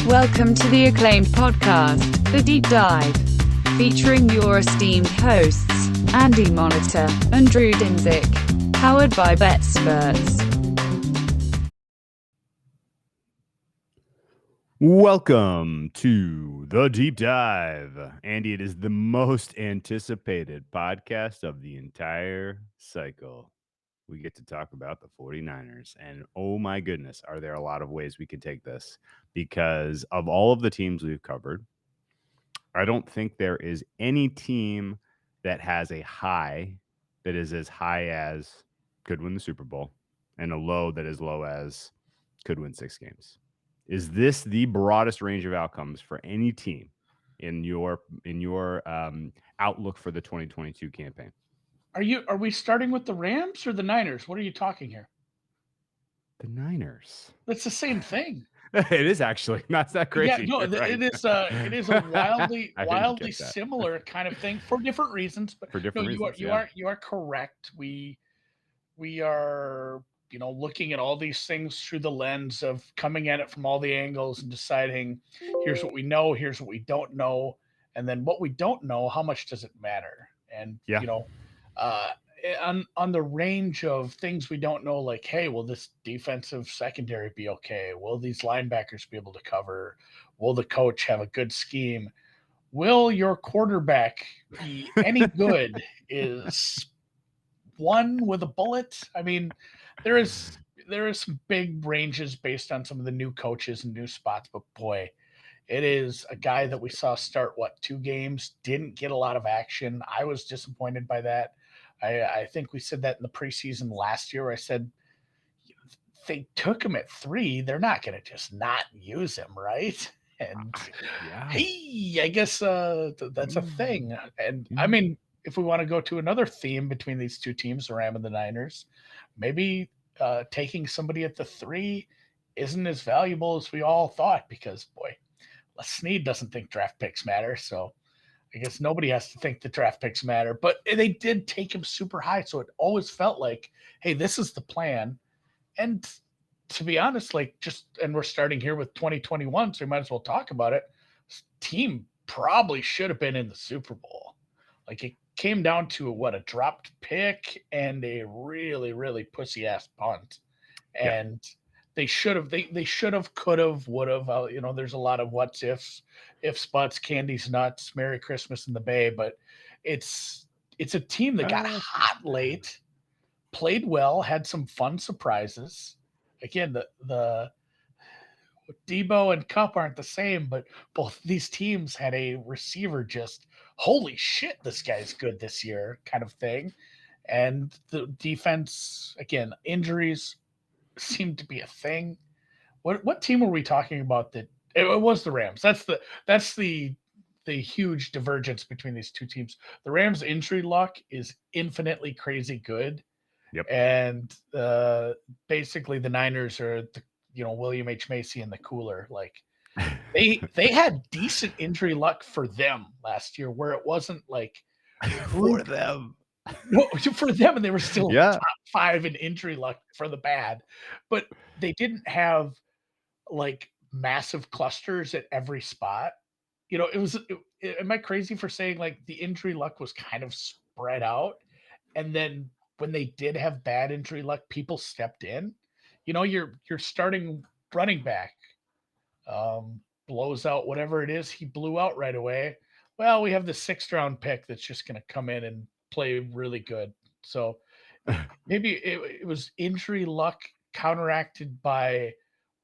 Welcome to the acclaimed podcast, The Deep Dive, featuring your esteemed hosts, Andy Monitor and Drew Dinzik, powered by BetSperts. Welcome to The Deep Dive. Andy, it is the most anticipated podcast of the entire cycle. We get to talk about the 49ers. And oh my goodness, are there a lot of ways we could take this? Because of all of the teams we've covered, I don't think there is any team that has a high that is as high as could win the Super Bowl and a low that is low as could win 6 games. Is this the broadest range of outcomes for any team in your outlook for the 2022 campaign? Are we starting with the Rams or the Niners? What are you talking here? The Niners. That's the same thing. It is actually. That's not crazy. Yeah, no, Right. it is a wildly I didn't wildly get that. similar kind of thing for different reasons. But For different no, reasons. you are correct. We are looking at all these things through the lens of coming at it from all the angles and deciding here's what we know, here's what we don't know, and then what we don't know, how much does it matter? And Yeah. uh, on the range of things we don't know, like, hey, will this defensive secondary be okay? Will these linebackers be able to cover? Will the coach have a good scheme? Will your quarterback be any good? Is one with a bullet? I mean, there is some big ranges based on some of the new coaches and new spots, but boy, it is a guy that we saw start 2 games, didn't get a lot of action. I was disappointed by that. I think we said that in the preseason last year. I said they took him at 3. They're not going to just not use him, right? And Yeah. hey, I guess that's a thing. And I mean, if we want to go to another theme between these two teams, the Ram and the Niners, maybe taking somebody at the 3 isn't as valuable as we all thought, because boy, Les Snead doesn't think draft picks matter. So I guess nobody has to think the draft picks matter, but they did take him super high. So it always felt like, hey, this is the plan. And to be honest, and we're starting here with 2021, so we might as well talk about it. This team probably should have been in the Super Bowl. Like, it came down to a dropped pick and a really, really pussy ass punt. And they should have, could have, would have. There's a lot of what's ifs, buts, candies, nuts, Merry Christmas in the Bay, but it's a team that got hot late, played well, had some fun surprises. Again, the Debo and Cup aren't the same, but both these teams had a receiver just, holy shit, this guy's good this year kind of thing. And the defense, again, injuries seemed to be a thing. What team were we talking about that it was the Rams? That's the huge divergence between these two teams. The Rams' injury luck is infinitely crazy good. Yep. And basically the Niners are the William H. Macy in the cooler. Like, they had decent injury luck for them last year, where it wasn't like For them. no, for them, and they were still Yeah. top 5 in injury luck for the bad, but they didn't have like massive clusters at every spot. Am I crazy for saying like the injury luck was kind of spread out? And then when they did have bad injury luck, people stepped in. You're starting running back, blows out whatever it is he blew out right away. Well, we have the 6th round pick that's just going to come in and play really good. So maybe it was injury luck counteracted by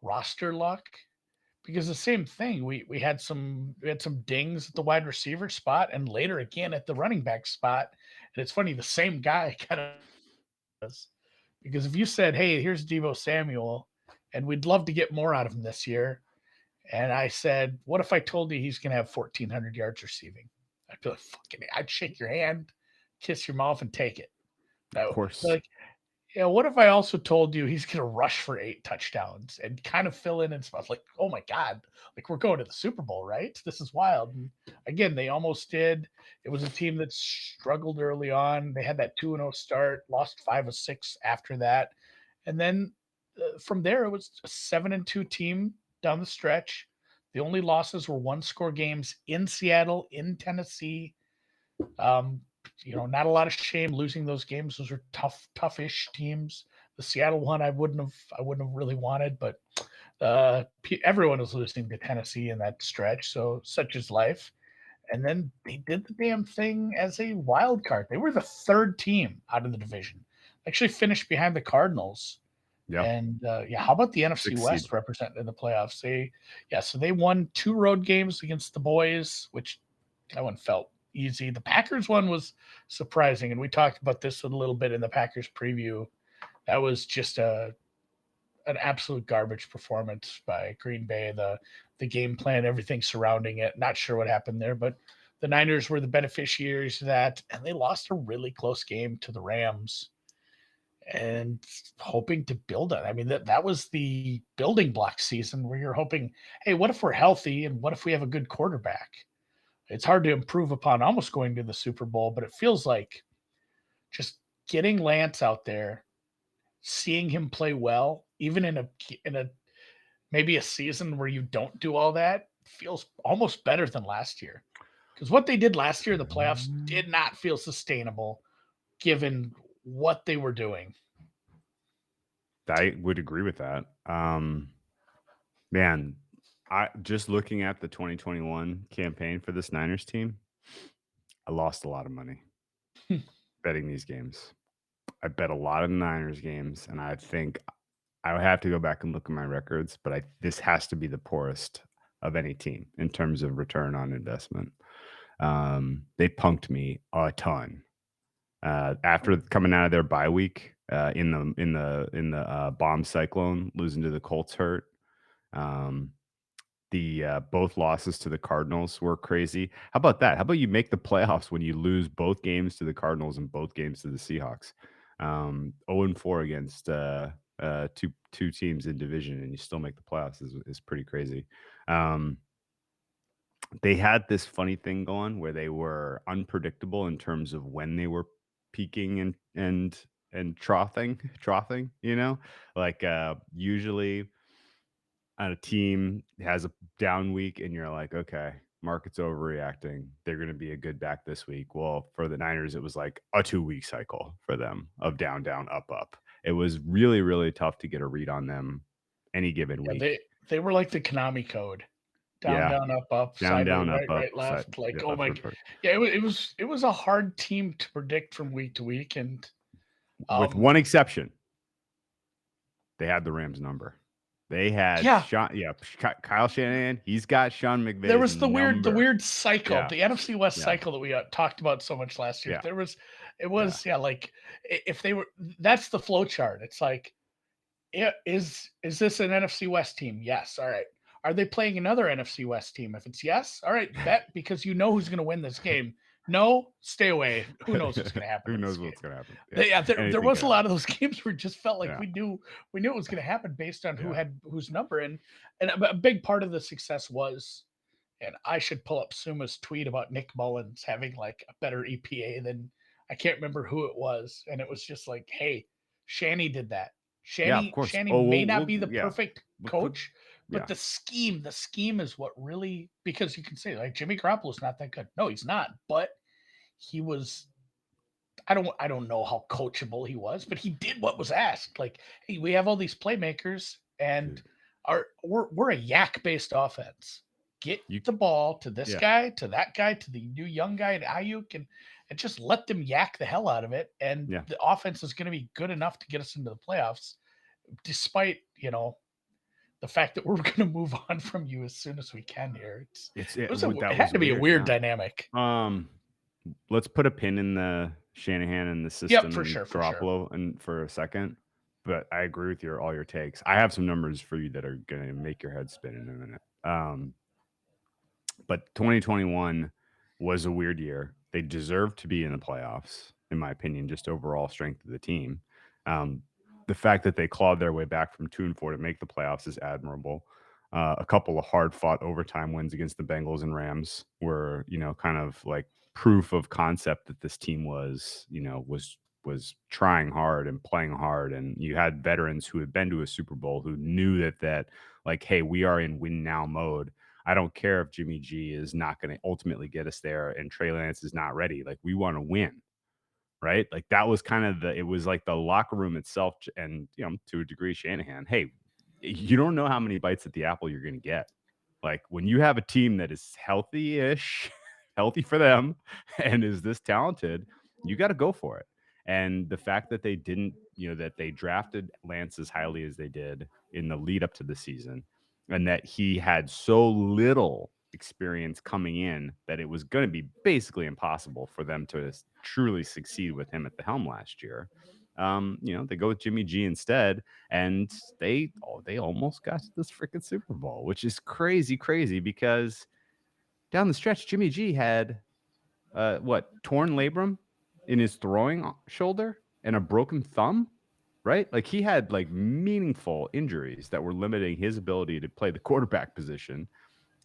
roster luck, because the same thing, we had some dings at the wide receiver spot and later again at the running back spot. And it's funny, the same guy kind of, because if you said, hey, here's Deebo Samuel and we'd love to get more out of him this year, and I said, what if I told you he's going to have 1,400 yards receiving? I'd be like, I'd shake your hand, kiss your mouth, and take it. Of course. Like, what if I also told you he's going to rush for 8 touchdowns and kind of fill in and stuff? Like, oh my God, like, we're going to the Super Bowl, right? This is wild. And again, they almost did. It was a team that struggled early on. They had that 2-0 start, lost 5 of 6 after that. And then from there, it was a 7-2 team down the stretch. The only losses were one-score games in Seattle, in Tennessee. Um, not a lot of shame losing those games. Those are toughish teams. The Seattle one, I wouldn't have really wanted, but everyone was losing to Tennessee in that stretch. So such is life. And then they did the damn thing as a wild card. They were the third team out of the division. Actually finished behind the Cardinals. Yeah. And how about the NFC 6 seed. West represented in the playoffs? So they won 2 road games against the boys, which that one felt easy. The Packers one was surprising, and we talked about this a little bit in the Packers preview. That was just an absolute garbage performance by Green Bay. The game plan, everything surrounding it. Not sure what happened there, but the Niners were the beneficiaries of that, and they lost a really close game to the Rams. And hoping to build it. I mean, that was the building block season where you're hoping, hey, what if we're healthy and what if we have a good quarterback? It's hard to improve upon almost going to the Super Bowl, but it feels like just getting Lance out there, seeing him play well, even in a maybe a season where you don't do all that, feels almost better than last year. Because what they did last year, the playoffs did not feel sustainable given what they were doing. I would agree with that. Man, I just looking at the 2021 campaign for this Niners team, I lost a lot of money betting these games. I bet a lot of Niners games, and I think I would have to go back and look at my records, but this has to be the poorest of any team in terms of return on investment. They punked me a ton after coming out of their bye week in the bomb cyclone, losing to the Colts hurt. The both losses to the Cardinals were crazy. How about that? How about you make the playoffs when you lose both games to the Cardinals and both games to the Seahawks? 0-4 against two teams in division, and you still make the playoffs is pretty crazy. They had this funny thing going where they were unpredictable in terms of when they were peaking and troughing, like usually a team has a down week and you're like, okay, market's overreacting. They're going to be a good back this week. Well, for the Niners, it was like a 2-week cycle for them of down, down, up, up. It was really, really tough to get a read on them any given Yeah, week. they were like the Konami code. Down, Yeah. down, up, Down, sideways, down, up, right, up, right, left. Like, oh my, up. yeah, it was a hard team to predict from week to week, and With one exception, they had the Rams number. They had Kyle Shanahan. He's got Sean McVay's there was the number. weird cycle, Yeah. the NFC West cycle that we talked about so much last year. Yeah. Like if they were, that's the flow chart. It's like, is this an NFC West team? Yes. All right. Are they playing another NFC West team? If it's yes, all right, bet because you know who's going to win this game. No, stay away. Who knows what's going to happen? Who knows what's going to happen? Yeah, there Anything was a can lot of those games where it just felt like Yeah. we knew it was going to happen based on who Yeah. had whose number, and a big part of the success was, and I should pull up Suma's tweet about Nick Mullins having like a better EPA than, I can't remember who it was, and it was just like, hey, Shanny did that. Yeah, of course. Shanny Oh, may not be the yeah. perfect coach, but Yeah. the scheme is what really, because you can say like Jimmy Garoppolo's not that good. No, he's not, but he was, I don't know how coachable he was, but he did what was asked. Like, hey, we have all these playmakers, and we're a yak based offense. Get the ball to this guy, to that guy, to the new young guy, to Ayuk, and just let them yak the hell out of it. And the offense is going to be good enough to get us into the playoffs, despite the fact that we're going to move on from you as soon as we can here. It had to be a weird dynamic. Let's put a pin in the Shanahan and the system for sure, Garoppolo and for a second. But I agree with all your takes. I have some numbers for you that are going to make your head spin in a minute. But 2021 was a weird year. They deserved to be in the playoffs, in my opinion, just overall strength of the team. The fact that they clawed their way back from 2-4 to make the playoffs is admirable. A couple of hard-fought overtime wins against the Bengals and Rams were, kind of like proof of concept that this team was trying hard and playing hard. And you had veterans who had been to a Super Bowl who knew that like, hey, we are in win now mode. I don't care if Jimmy G is not going to ultimately get us there and Trey Lance is not ready. Like, we want to win, right? Like, that was kind of it was like the locker room itself, and to a degree, Shanahan. Hey, you don't know how many bites at the apple you're going to get. Like, when you have a team that is healthy-ish, healthy for them, and is this talented, you got to go for it. And the fact that they didn't, that they drafted Lance as highly as they did in the lead up to the season, and that he had so little experience coming in that it was going to be basically impossible for them to truly succeed with him at the helm last year. They go with Jimmy G instead, and they almost got to this freaking Super Bowl, which is crazy because down the stretch, Jimmy G had torn labrum in his throwing shoulder and a broken thumb, right? Like, he had like meaningful injuries that were limiting his ability to play the quarterback position,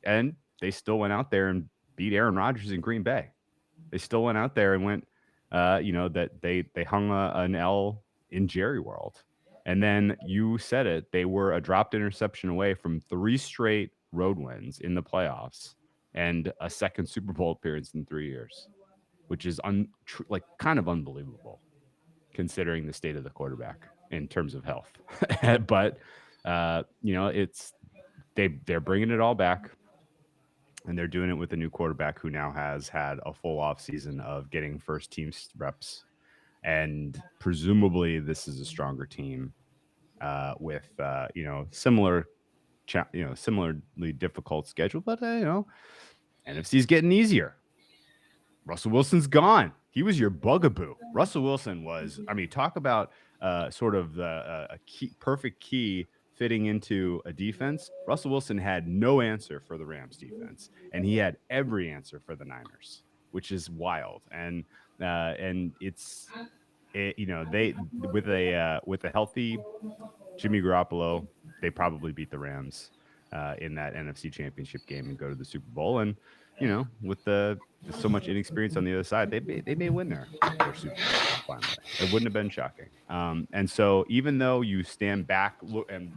and they still went out there and beat Aaron Rodgers in Green Bay. They still went out there and went, that they hung an L in Jerry World. And then you said it, they were a dropped interception away from 3 straight road wins in the playoffs and a second Super Bowl appearance in 3 years, which is kind of unbelievable considering the state of the quarterback in terms of health. But it's they're bringing it all back. And they're doing it with a new quarterback who now has had a full off season of getting first team reps. And presumably this is a stronger team with, similarly difficult schedule, but, NFC's getting easier. Russell Wilson's gone. He was your bugaboo. Russell Wilson was, talk about sort of the perfect key fitting into a defense. Russell Wilson had no answer for the Rams defense, and he had every answer for the Niners, which is wild. And it's, they with a healthy Jimmy Garoppolo, they probably beat the Rams in that NFC Championship game and go to the Super Bowl. And with so much inexperience on the other side, they may win their Super Bowl finally. It wouldn't have been shocking. And so even though you stand back and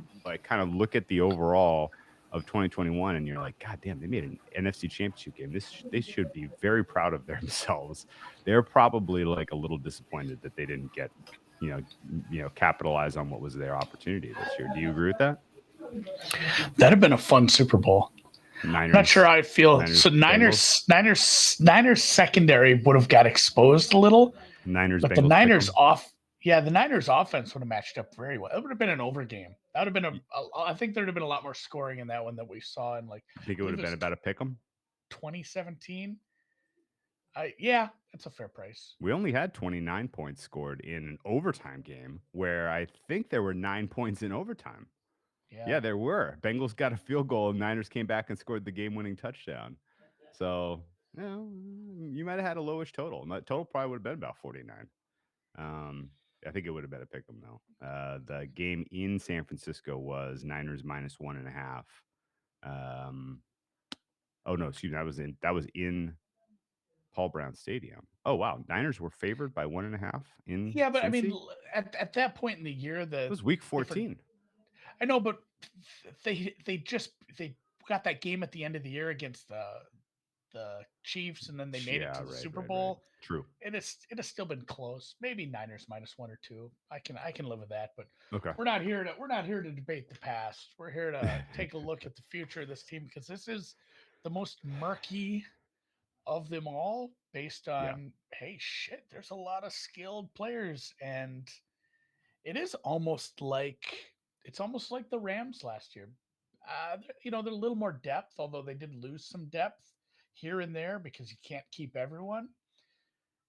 kind of look at the overall of 2021, and you're like, God damn, they made an NFC Championship game. They should be very proud of themselves. They're probably like a little disappointed that they didn't get capitalize on what was their opportunity this year. Do you agree with that? That'd have been a fun Super Bowl. Niners, not sure how I feel. Niners secondary would have got exposed a little. But the Niners the Niners offense would have matched up very well. It would have been an over game. That would have been I think there would have been a lot more scoring in that one that we saw in I think it would have been about a pick 'em. 2017. Yeah, that's a fair price. We only had 29 points scored in an overtime game where I think there were 9 points in overtime. Yeah, there were. Bengals got a field goal and Niners came back and scored the game-winning touchdown. So, you might have had a lowish total. The total probably would have been about 49. I think it would have been a pick 'em though. The game in San Francisco was Niners -1.5. Oh no, excuse me. That was in Paul Brown Stadium. Oh wow, Niners were favored by 1.5 in. Yeah, but Cincy? at that point in the year, it was week 14. I know, but they got that game at the end of the year against the Chiefs, and then they made it to the Super Bowl. Right. True. It has still been close. Maybe Niners -1 or 2. I can live with that. But okay, we're not here to debate the past. We're here to take a look at the future of this team, because this is the most murky of them all, based on hey shit, there's a lot of skilled players, and it is almost like the Rams last year. They're a little more depth, although they did lose some depth here and there because you can't keep everyone.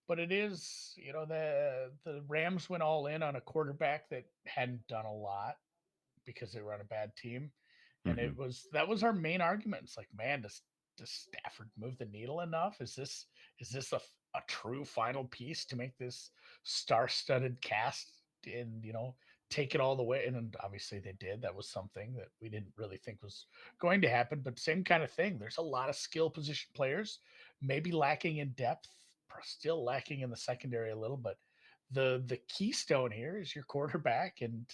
But it is, the Rams went all in on a quarterback that hadn't done a lot because they were on a bad team. And that was our main argument. It's like, man, does Stafford move the needle enough? Is this a true final piece to make this star-studded cast and take it all the way? And obviously they did. That was something that we didn't really think was going to happen. But same kind of thing. There's a lot of skill position players, maybe lacking in depth, still lacking in the secondary a little. But the keystone here is your quarterback, and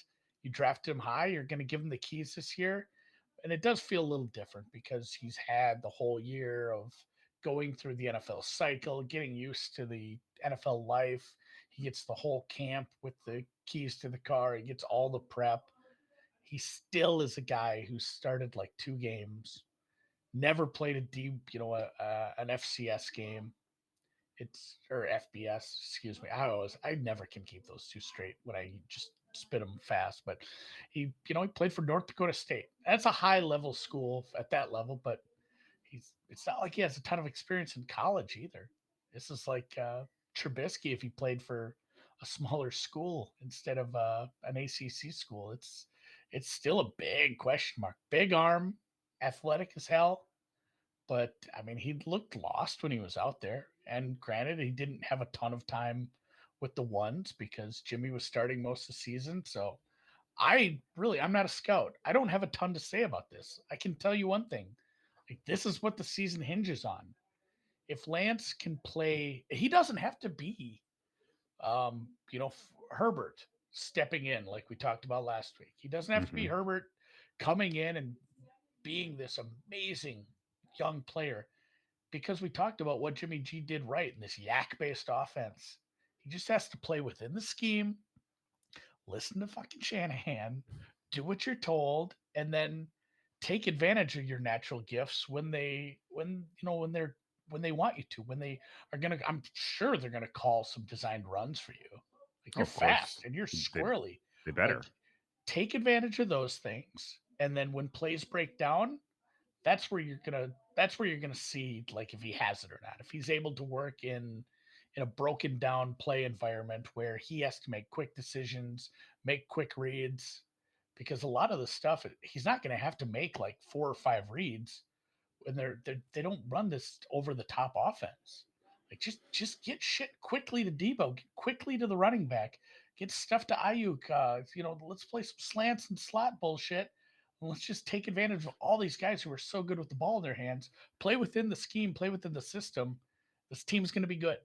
you draft him high. You're going to give him the keys this year. And it does feel a little different because he's had the whole year of going through the NFL cycle, getting used to the NFL life. He gets the whole camp with the keys to the car. He gets all the prep. He still is a guy who started like 2 games, never played a deep, an FCS game. It's or FBS, excuse me. I never can keep those two straight when I just spit them fast. But he played for North Dakota State. That's a high level school at that level, but it's not like he has a ton of experience in college either. This is like Trubisky if he played for a smaller school instead of an ACC school. It's still a big question mark. Big arm, athletic as hell, but I mean he looked lost when he was out there. And granted, he didn't have a ton of time with the ones because Jimmy was starting most of the season. So I'm not a scout. I don't have a ton to say about this. I can tell you one thing. Like, this is what the season hinges on. If Lance can play, he doesn't have to be, Herbert stepping in like we talked about last week. He doesn't have to be Herbert coming in and being this amazing young player because we talked about what Jimmy G did right in this yak-based offense. He just has to play within the scheme, listen to fucking Shanahan, do what you're told, and then take advantage of your natural gifts when they want you to. When they are gonna, I'm sure they're gonna call some designed runs for you. Like you're fast and you're squirrely. They better like, take advantage of those things, and then when plays break down, that's where you're gonna see like if he has it or not. If he's able to work in a broken down play environment where he has to make quick decisions, make quick reads, because a lot of the stuff he's not going to have to make like 4 or 5 reads when they don't run this over the top offense. Like just get shit quickly to Debo, get quickly to the running back, get stuff to Ayuk. Let's play some slants and slot bullshit. And let's just take advantage of all these guys who are so good with the ball in their hands. Play within the scheme, play within the system. This team's going to be good.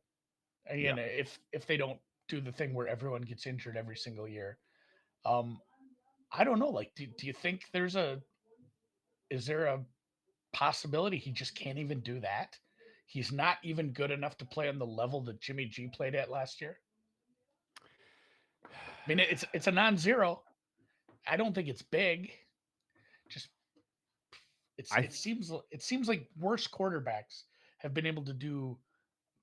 Again, if they don't do the thing where everyone gets injured every single year. I don't know. Like, do you think is there a possibility he just can't even do that? He's not even good enough to play on the level that Jimmy G played at last year. I mean, it's a non-zero. I don't think it's big. Just it seems like worse quarterbacks have been able to do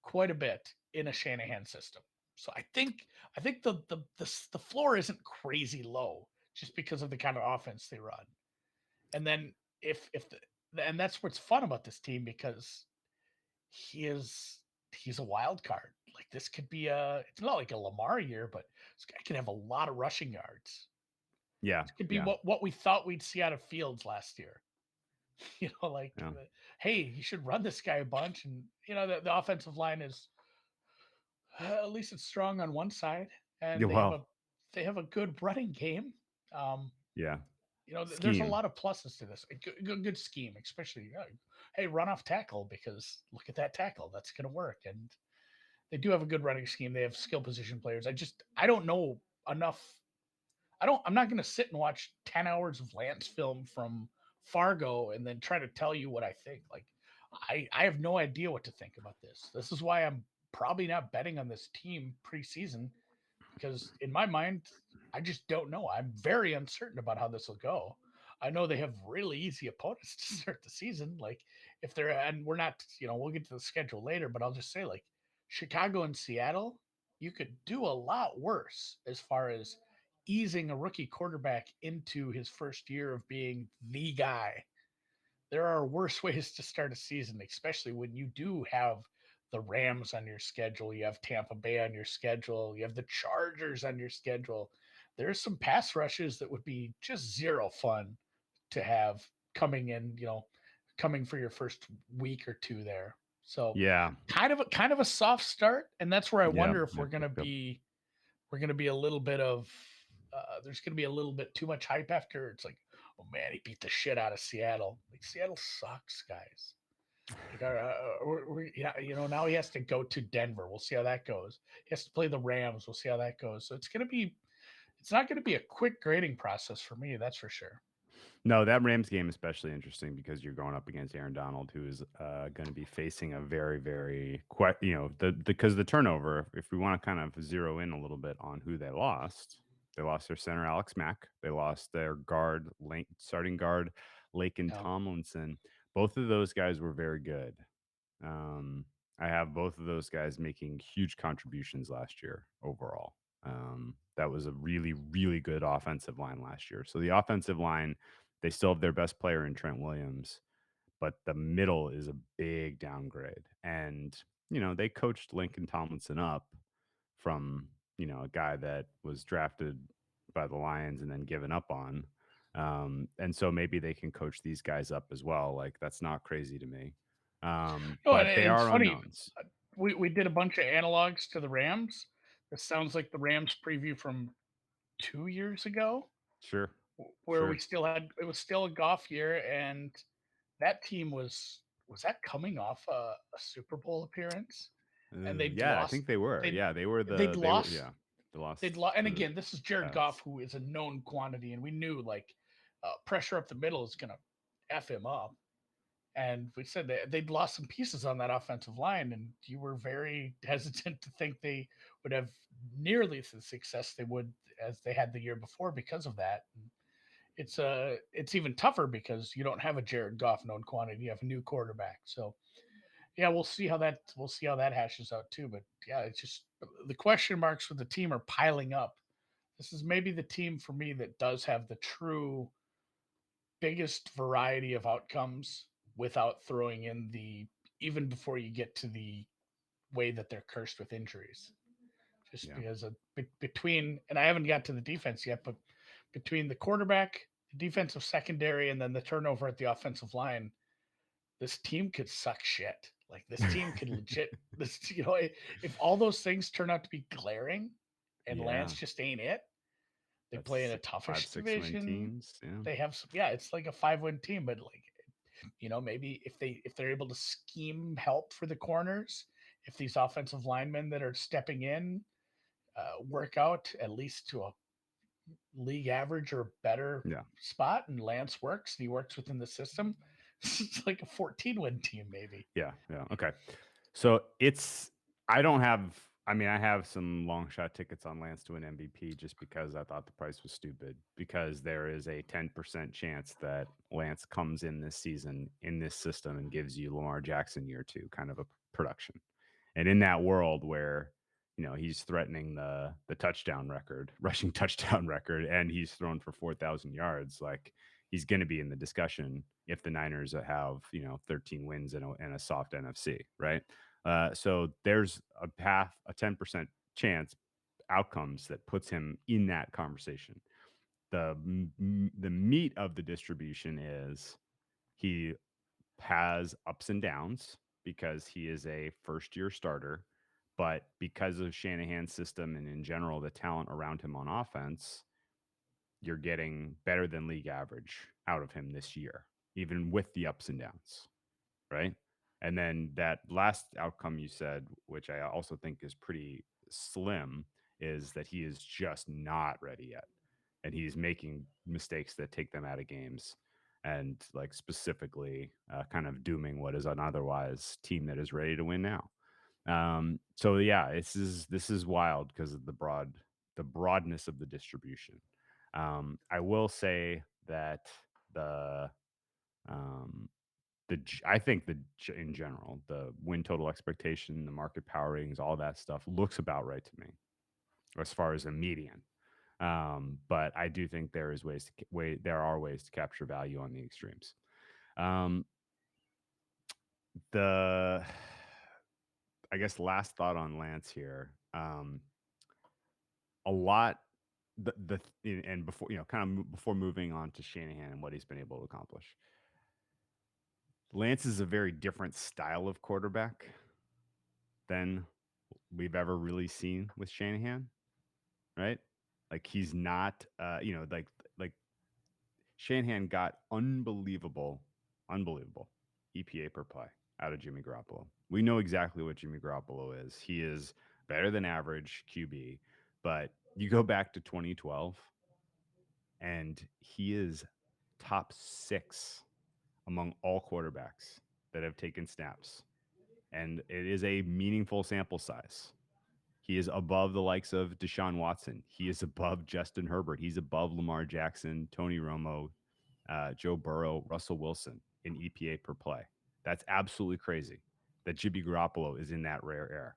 quite a bit in a Shanahan system. So I think the floor isn't crazy low just because of the kind of offense they run. And then and that's what's fun about this team because he's a wild card. Like this could be it's not like a Lamar year, but this guy can have a lot of rushing yards. Yeah. It could be what we thought we'd see out of Fields last year. Hey, you should run this guy a bunch. And, the offensive line is, at least it's strong on one side. And they have a good running game. There's a lot of pluses to this. Good scheme, especially, hey, run off tackle because look at that tackle. That's going to work. And they do have a good running scheme. They have skill position players. I don't know enough. I'm not going to sit and watch 10 hours of Lance film from Fargo and then try to tell you what I think. Like, I have no idea what to think about this. This is why I'm probably not betting on this team preseason because in my mind, I just don't know. I'm very uncertain about how this will go. I know they have really easy opponents to start the season. Like if they're, and we're not, we'll get to the schedule later, but I'll just say like Chicago and Seattle, you could do a lot worse as far as easing a rookie quarterback into his first year of being the guy. There are worse ways to start a season, especially when you do have the Rams on your schedule. You have Tampa Bay on your schedule. You have the Chargers on your schedule. There's some pass rushes that would be just zero fun to have coming in, coming for your first week or two there. So kind of a soft start. And that's where I wonder if we're going to be a little bit of, there's going to be a little bit too much hype after. It's like, oh man, he beat the shit out of Seattle. Like Seattle sucks, guys. Like, now he has to go to Denver. We'll see how that goes. He has to play the Rams. We'll see how that goes. So it's not going to be a quick grading process for me. That's for sure. No, that Rams game is especially interesting because you're going up against Aaron Donald, who is going to be facing a very, very, because the turnover. If we want to kind of zero in a little bit on who they lost their center Alex Mack, they lost their starting guard Laken Yeah. Tomlinson. Both of those guys were very good. Um, I have both of those guys making huge contributions last year overall. That was a really, really good offensive line last year. So the offensive line, they still have their best player in Trent Williams, but the middle is a big downgrade. And, they coached Lincoln Tomlinson up from, a guy that was drafted by the Lions and then given up on. And so maybe they can coach these guys up as well. Like, that's not crazy to me. No, and But they it's are funny. unknowns. We did a bunch of analogs to the Rams. This sounds like the Rams preview from 2 years ago, Sure. where we Sure. still had it was still a Goff year, and that team was that coming off a Super Bowl appearance, and Yeah, I think they were. they'd Yeah, they'd lost yeah, they they'd lost lost, and to again, this is Jared Goff, Pats. who is a known quantity, and we knew like pressure up the middle is gonna f him up. And we said they'd lost some pieces on that offensive line, and you were very hesitant to think they would have nearly the success they would as they had the year before because of that. And it's even tougher because you don't have a Jared Goff known quantity. You have a new quarterback, so yeah, we'll see how that hashes out too. But yeah, it's just the question marks for the team are piling up. This is maybe the team for me that does have the true biggest variety of outcomes without throwing in the even before you get to the way that they're cursed with injuries. Just Yeah. because between, and I haven't got to the defense yet, but between the quarterback, the defensive secondary, and then the turnover at the offensive line, this team could suck shit. Like this team could legit this if all those things turn out to be glaring and Lance Yeah. just ain't it, they That's play in a five, toughish 6 win division. teams. Yeah. They have some, yeah, it's like a 5-win team, but like maybe if they're able to scheme help for the corners, if these offensive linemen that are stepping in work out at least to a league average or better Yeah. spot, and Lance works and he works within the system, it's like a 14-win team maybe. Yeah. Yeah. Okay. So I have some long shot tickets on Lance to an MVP just because I thought the price was stupid, because there is a 10% chance that Lance comes in this season in this system and gives you Lamar Jackson year 2 kind of a production. And in that world where, he's threatening the touchdown record, rushing touchdown record, and he's thrown for 4,000 yards, like he's going to be in the discussion if the Niners have, 13 wins and a soft NFC, right? So there's a path, a 10% chance outcomes that puts him in that conversation. The meat of the distribution is he has ups and downs because he is a first year starter, but because of Shanahan's system and in general the talent around him on offense, you're getting better than league average out of him this year, even with the ups and downs, right? And then that last outcome you said, which I also think is pretty slim, is that he is just not ready yet. And he's making mistakes that take them out of games, and like specifically kind of dooming what is an otherwise team that is ready to win now. So yeah, this is wild because of the broadness of the distribution. I will say that the um, I think in general the win total expectation, the market power ratings, all that stuff looks about right to me as far as a median. But I do think there are ways to capture value on the extremes. Um, the I guess last thought on Lance here. A lot and before before moving on to Shanahan and what he's been able to accomplish. Lance is a very different style of quarterback than we've ever really seen with Shanahan, right? Like he's not like Shanahan got unbelievable EPA per play out of Jimmy Garoppolo. We know exactly what Jimmy Garoppolo is. He is better than average QB, but you go back to 2012 and he is top 6 among all quarterbacks that have taken snaps. And it is a meaningful sample size. He is above the likes of Deshaun Watson. He is above Justin Herbert. He's above Lamar Jackson, Tony Romo, Joe Burrow, Russell Wilson in EPA per play. That's absolutely crazy that Jimmy Garoppolo is in that rare air.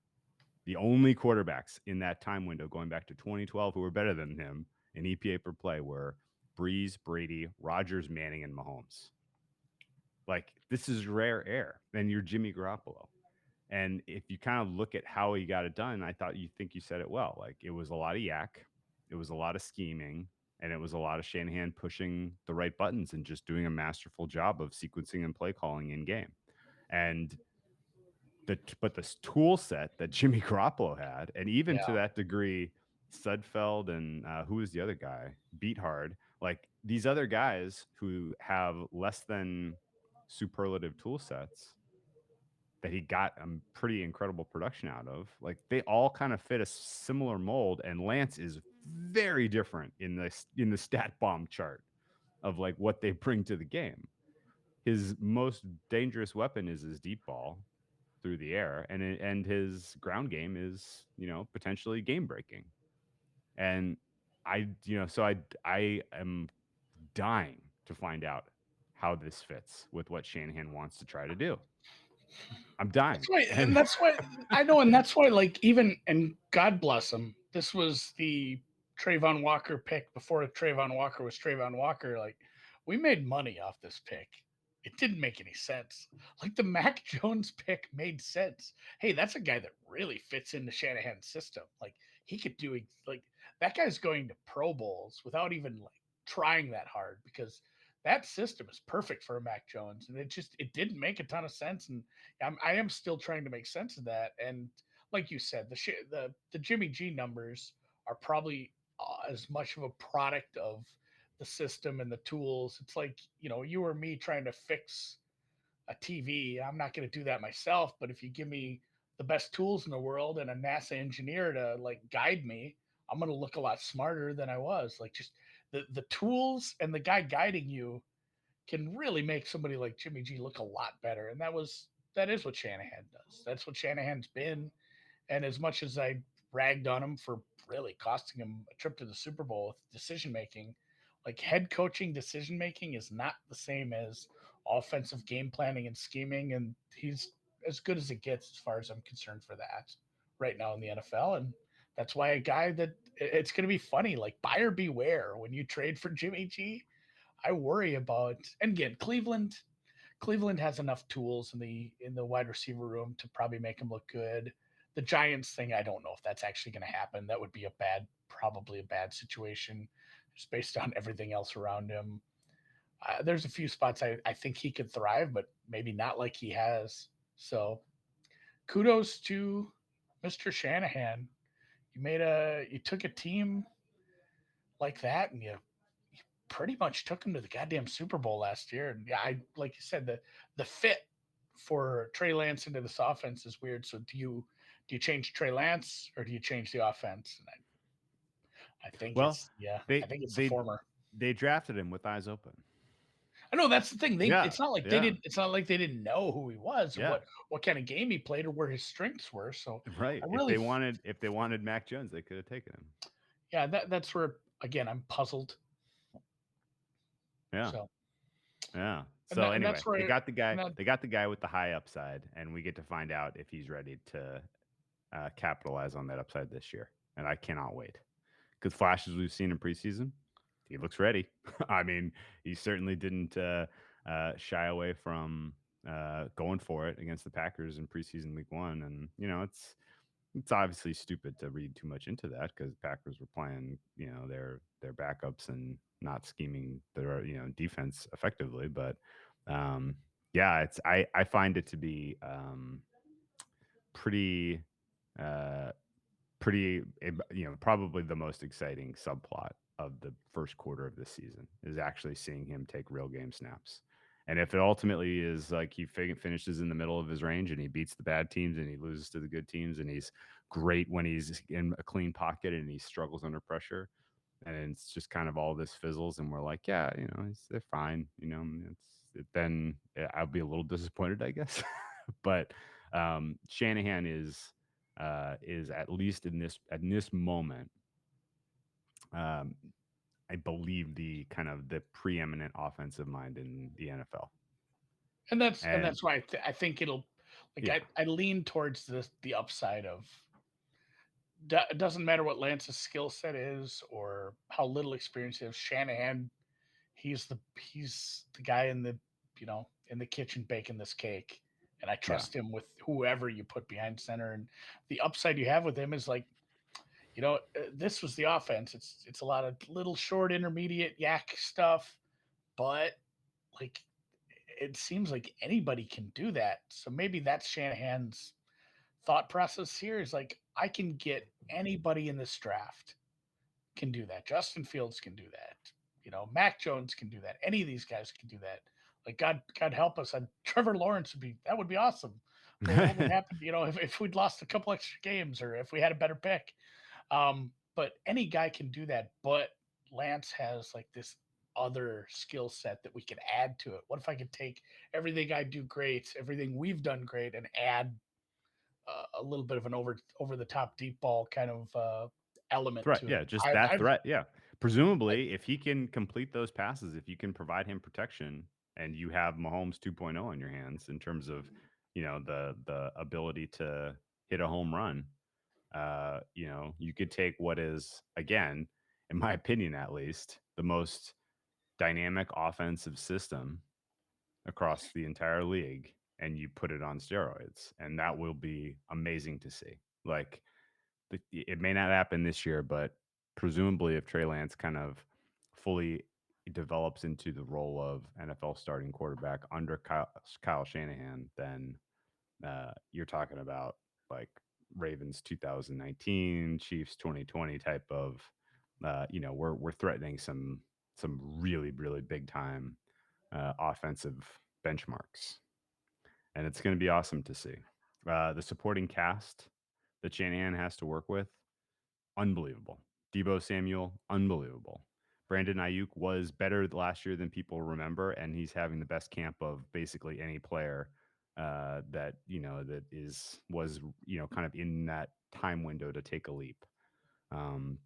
The only quarterbacks in that time window going back to 2012 who were better than him in EPA per play were Breeze, Brady, Rodgers, Manning, and Mahomes. Like, this is rare air. And you're Jimmy Garoppolo. And if you kind of look at how he got it done, I think you said it well. Like, it was a lot of yak, it was a lot of scheming, and it was a lot of Shanahan pushing the right buttons and just doing a masterful job of sequencing and play calling in game. And but this tool set that Jimmy Garoppolo had, and even to that degree, Sudfeld and who was the other guy? Beathard. Like, these other guys who have less than superlative tool sets that he got a pretty incredible production out of, like, they all kind of fit a similar mold. And Lance is very different in the stat bomb chart of like what they bring to the game. His most dangerous weapon is his deep ball through the air, and his ground game is, potentially game breaking. And I am dying to find out how this fits with what Shanahan wants to try to do. I'm dying. That's why I know, and that's why, like, even, and God bless him, this was the Trayvon Walker pick before Trayvon Walker was Trayvon Walker. Like, we made money off this pick. It didn't make any sense. Like, the Mac Jones pick made sense. Hey, that's a guy that really fits into Shanahan's system. Like, he could do, like, that guy's going to Pro Bowls without even like trying that hard, because that system is perfect for a Mac Jones. And it didn't make a ton of sense. And I am still trying to make sense of that. And like you said, the Jimmy G numbers are probably as much of a product of the system and the tools. It's like, you or me trying to fix a TV. I'm not going to do that myself, but if you give me the best tools in the world and a NASA engineer to like guide me, I'm going to look a lot smarter than I was. Like, just the tools and the guy guiding you can really make somebody like Jimmy G look a lot better. And that is what Shanahan does. That's what Shanahan's been. And as much as I ragged on him for really costing him a trip to the Super Bowl with decision making, like, head coaching decision making is not the same as offensive game planning and scheming. And he's as good as it gets, as far as I'm concerned, for that right now in the NFL. And that's why a guy that it's going to be funny, like, buyer beware when you trade for Jimmy G. I worry about, and again, Cleveland has enough tools in the wide receiver room to probably make him look good. The Giants thing, I don't know if that's actually going to happen. That would be probably a bad situation, just based on everything else around him. There's a few spots I think he could thrive, but maybe not like he has. So kudos to Mr. Shanahan. You took a team like that and you pretty much took him to the goddamn Super Bowl last year. And yeah, like you said, the fit for Trey Lance into this offense is weird. So do you change Trey Lance or do you change the offense? And I think I think it's the former. They drafted him with eyes open. I know, that's the thing. It's not like they didn't know who he was or what kind of game he played or where his strengths were. So right. If they wanted Mac Jones, they could have taken him. Yeah, that's where, again, I'm puzzled. Yeah. So anyway, they got the guy. They got the guy with the high upside, and we get to find out if he's ready to capitalize on that upside this year. And I cannot wait, because flashes we've seen in preseason, he looks ready. I mean, he certainly didn't shy away from going for it against the Packers in preseason week 1. And it's obviously stupid to read too much into that, because Packers were playing their backups and not scheming their defense effectively. But I find it to be pretty probably the most exciting subplot of the first quarter of this season is actually seeing him take real game snaps. And if it ultimately is like he finishes in the middle of his range and he beats the bad teams and he loses to the good teams and he's great when he's in a clean pocket and he struggles under pressure, and it's just kind of all this fizzles, and we're like, yeah, they're fine. Then I'll be a little disappointed, I guess. But Shanahan is at least in this moment, um, I believe the preeminent offensive mind in the NFL. And And that's why I think it'll like yeah, I lean towards the upside of it doesn't matter what Lance's skill set is or how little experience he has. Shanahan, he's the guy in the kitchen baking this cake, and I yeah, trust him with whoever you put behind center. And the upside you have with him is like, this was the offense. It's a lot of little short intermediate yak stuff, but like it seems like anybody can do that. So maybe that's Shanahan's thought process here is like I can get anybody in this draft can do that. Justin Fields can do that. Mac Jones can do that. Any of these guys can do that. Like God help us. And Trevor Lawrence would be awesome. What would happen? If we'd lost a couple extra games or if we had a better pick. But any guy can do that. But Lance has like this other skill set that we can add to it. What if I could take everything I do great, everything we've done great, and add a little bit of an over the top deep ball kind of element threat. to Yeah, it. just that I've threat. Yeah, like presumably, if he can complete those passes, if you can provide him protection, and you have Mahomes 2.0 on your hands in terms of the ability to hit a home run, you could take what is, again, in my opinion at least, the most dynamic offensive system across the entire league, and you put it on steroids, and that will be amazing to see. Like, it may not happen this year, but presumably if Trey Lance kind of fully develops into the role of NFL starting quarterback under Kyle Shanahan, then you're talking about like Ravens 2019, Chiefs 2020 type of, we're threatening some really, really big time offensive benchmarks, and it's going to be awesome to see. The supporting cast that Shanahan has to work with, unbelievable. Debo Samuel, unbelievable. Brandon Ayuk was better last year than people remember, and he's having the best camp of basically any player that was kind of in that time window to take a leap.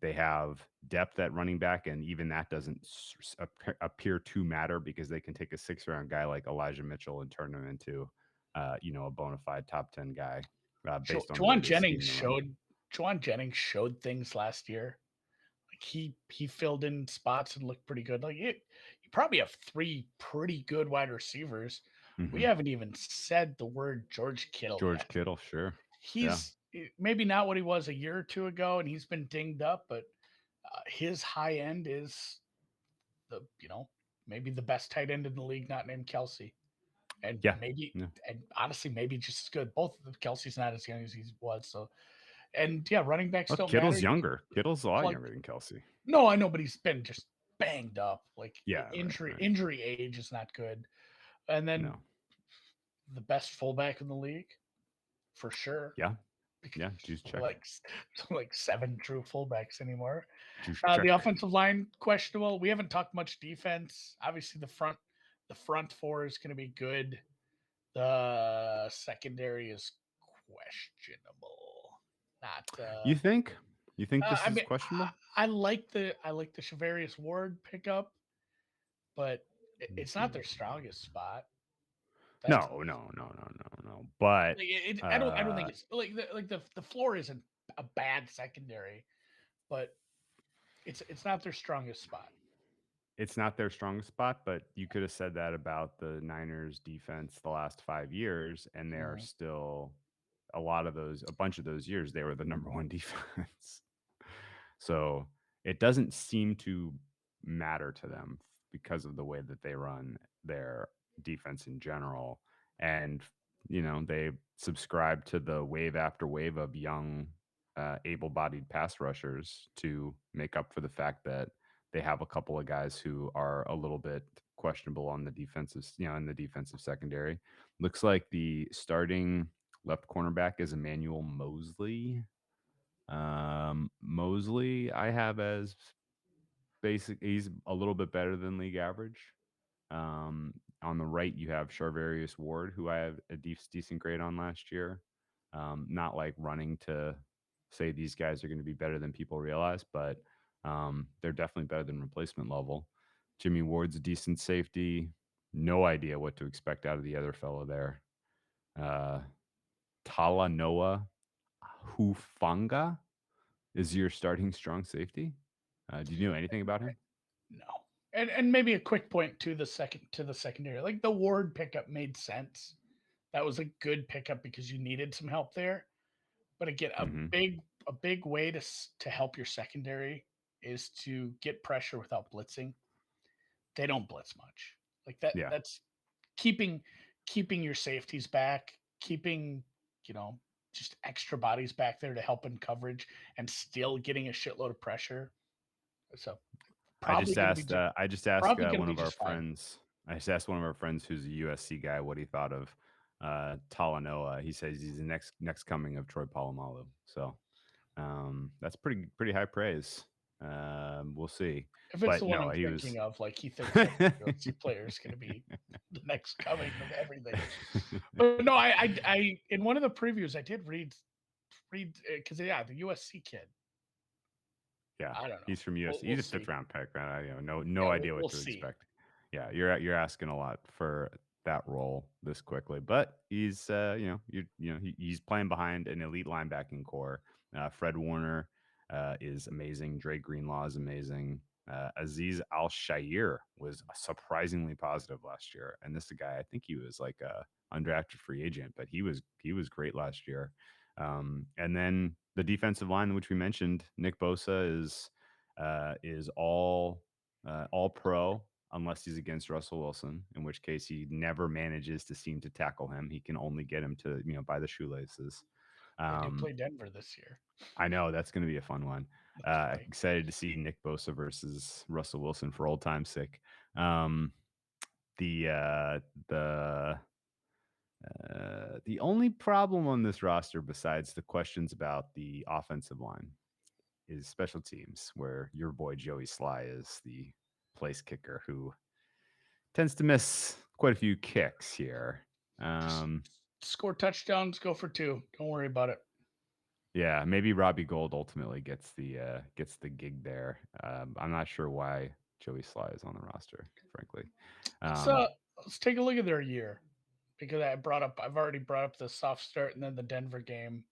They have depth at running back, and even that doesn't appear to matter because they can take a 6th-round guy like Elijah Mitchell and turn him into, a bona fide top 10 guy based on the way they scheme the run. Juwan Jennings showed things last year. Like he filled in spots and looked pretty good. Like you probably have 3 pretty good wide receivers. We Hmm. haven't even said the word George Kittle George yet. Kittle, sure. Yeah. He's maybe not what he was a year or two ago, and he's been dinged up, but his high end is the maybe the best tight end in the league, not named Kelsey, and Yeah. maybe Yeah. and honestly maybe just as good. Both of Kelsey's not as young as he was, so and yeah, running backs Well, don't matter. Kittle's You can younger. Kittle's a lot plug. younger than Kelsey. No, I know, but he's been just banged up. Like Yeah. Right. injury Right. injury age is not good. And then No. the best fullback in the league for sure. Yeah. Because Yeah. Juice check. like 7 true fullbacks anymore. Juice The check. offensive line questionable. We haven't talked much defense. Obviously, the front 4 is going to be good. The secondary is questionable. Not. You think? You think this I is mean, questionable? I like the Shavarius Ward pickup, but it's not their strongest spot. That's No, no, no, no, no, no. But like, I don't think it's like the floor isn't a bad secondary, but it's not their strongest spot. it's not their strongest spot, but you could have said that about the Niners defense the last 5 years, and they are Mhm. still a bunch of those years, they were the number one defense. So it doesn't seem to matter to them because of the way that they run their defense in general. And, they subscribe to the wave after wave of young, able bodied pass rushers to make up for the fact that they have a couple of guys who are a little bit questionable on the defensive, in the defensive secondary. Looks like the starting left cornerback is Emmanuel Mosley. Mosley, I have as he's a little bit better than league average. On the right, you have Charvarius Ward, who I have a decent grade on last year. Not like running to say these guys are going to be better than people realize, but they're definitely better than replacement level. Jimmy Ward's a decent safety. No idea what to expect out of the other fellow there. Talanoa Hufanga is your starting strong safety. Do you know anything about him? No. And maybe a quick point to the secondary. Like the Ward pickup made sense. That was a good pickup because you needed some help there. But again, a big way to help your secondary is to get pressure without blitzing. They don't blitz much. Like that. Yeah. That's keeping your safeties back, keeping just extra bodies back there to help in coverage, and still getting a shitload of pressure. So I just asked gonna one be of our just fine. friends. I just asked one of our friends who's a USC guy what he thought of Talanoa. He says he's the next coming of Troy Polamalu. So that's pretty high praise. We'll see. If it's But the one no, I'm he was. thinking of, like he thinks every USC player is going to be the next coming of everything. But no, I in one of the previews I did read because the USC kid. Yeah, I don't know. he's from USC. We'll he's a see. 5th-round pick, right? No idea what to expect. Yeah, you're asking a lot for that role this quickly, but he's he's playing behind an elite linebacking core. Fred Warner is amazing. Dre Greenlaw is amazing. Aziz Al-Shair was surprisingly positive last year, and this is a guy I think he was like a undrafted free agent, but he was great last year. And then the defensive line, which we mentioned, Nick Bosa is all pro unless he's against Russell Wilson, in which case he never manages to seem to tackle him. He can only get him to by the shoelaces. They do play Denver this year. I know that's going to be a fun one. Excited to see Nick Bosa versus Russell Wilson for old time's sake. The only problem on this roster, besides the questions about the offensive line, is special teams, where your boy Joey Sly is the place kicker who tends to miss quite a few kicks here. Score touchdowns, go for 2. Don't worry about it. Yeah, maybe Robbie Gould ultimately gets the gig there. I'm not sure why Joey Sly is on the roster, frankly. Let's take a look at their year, because I've already brought up the soft start and then the Denver game.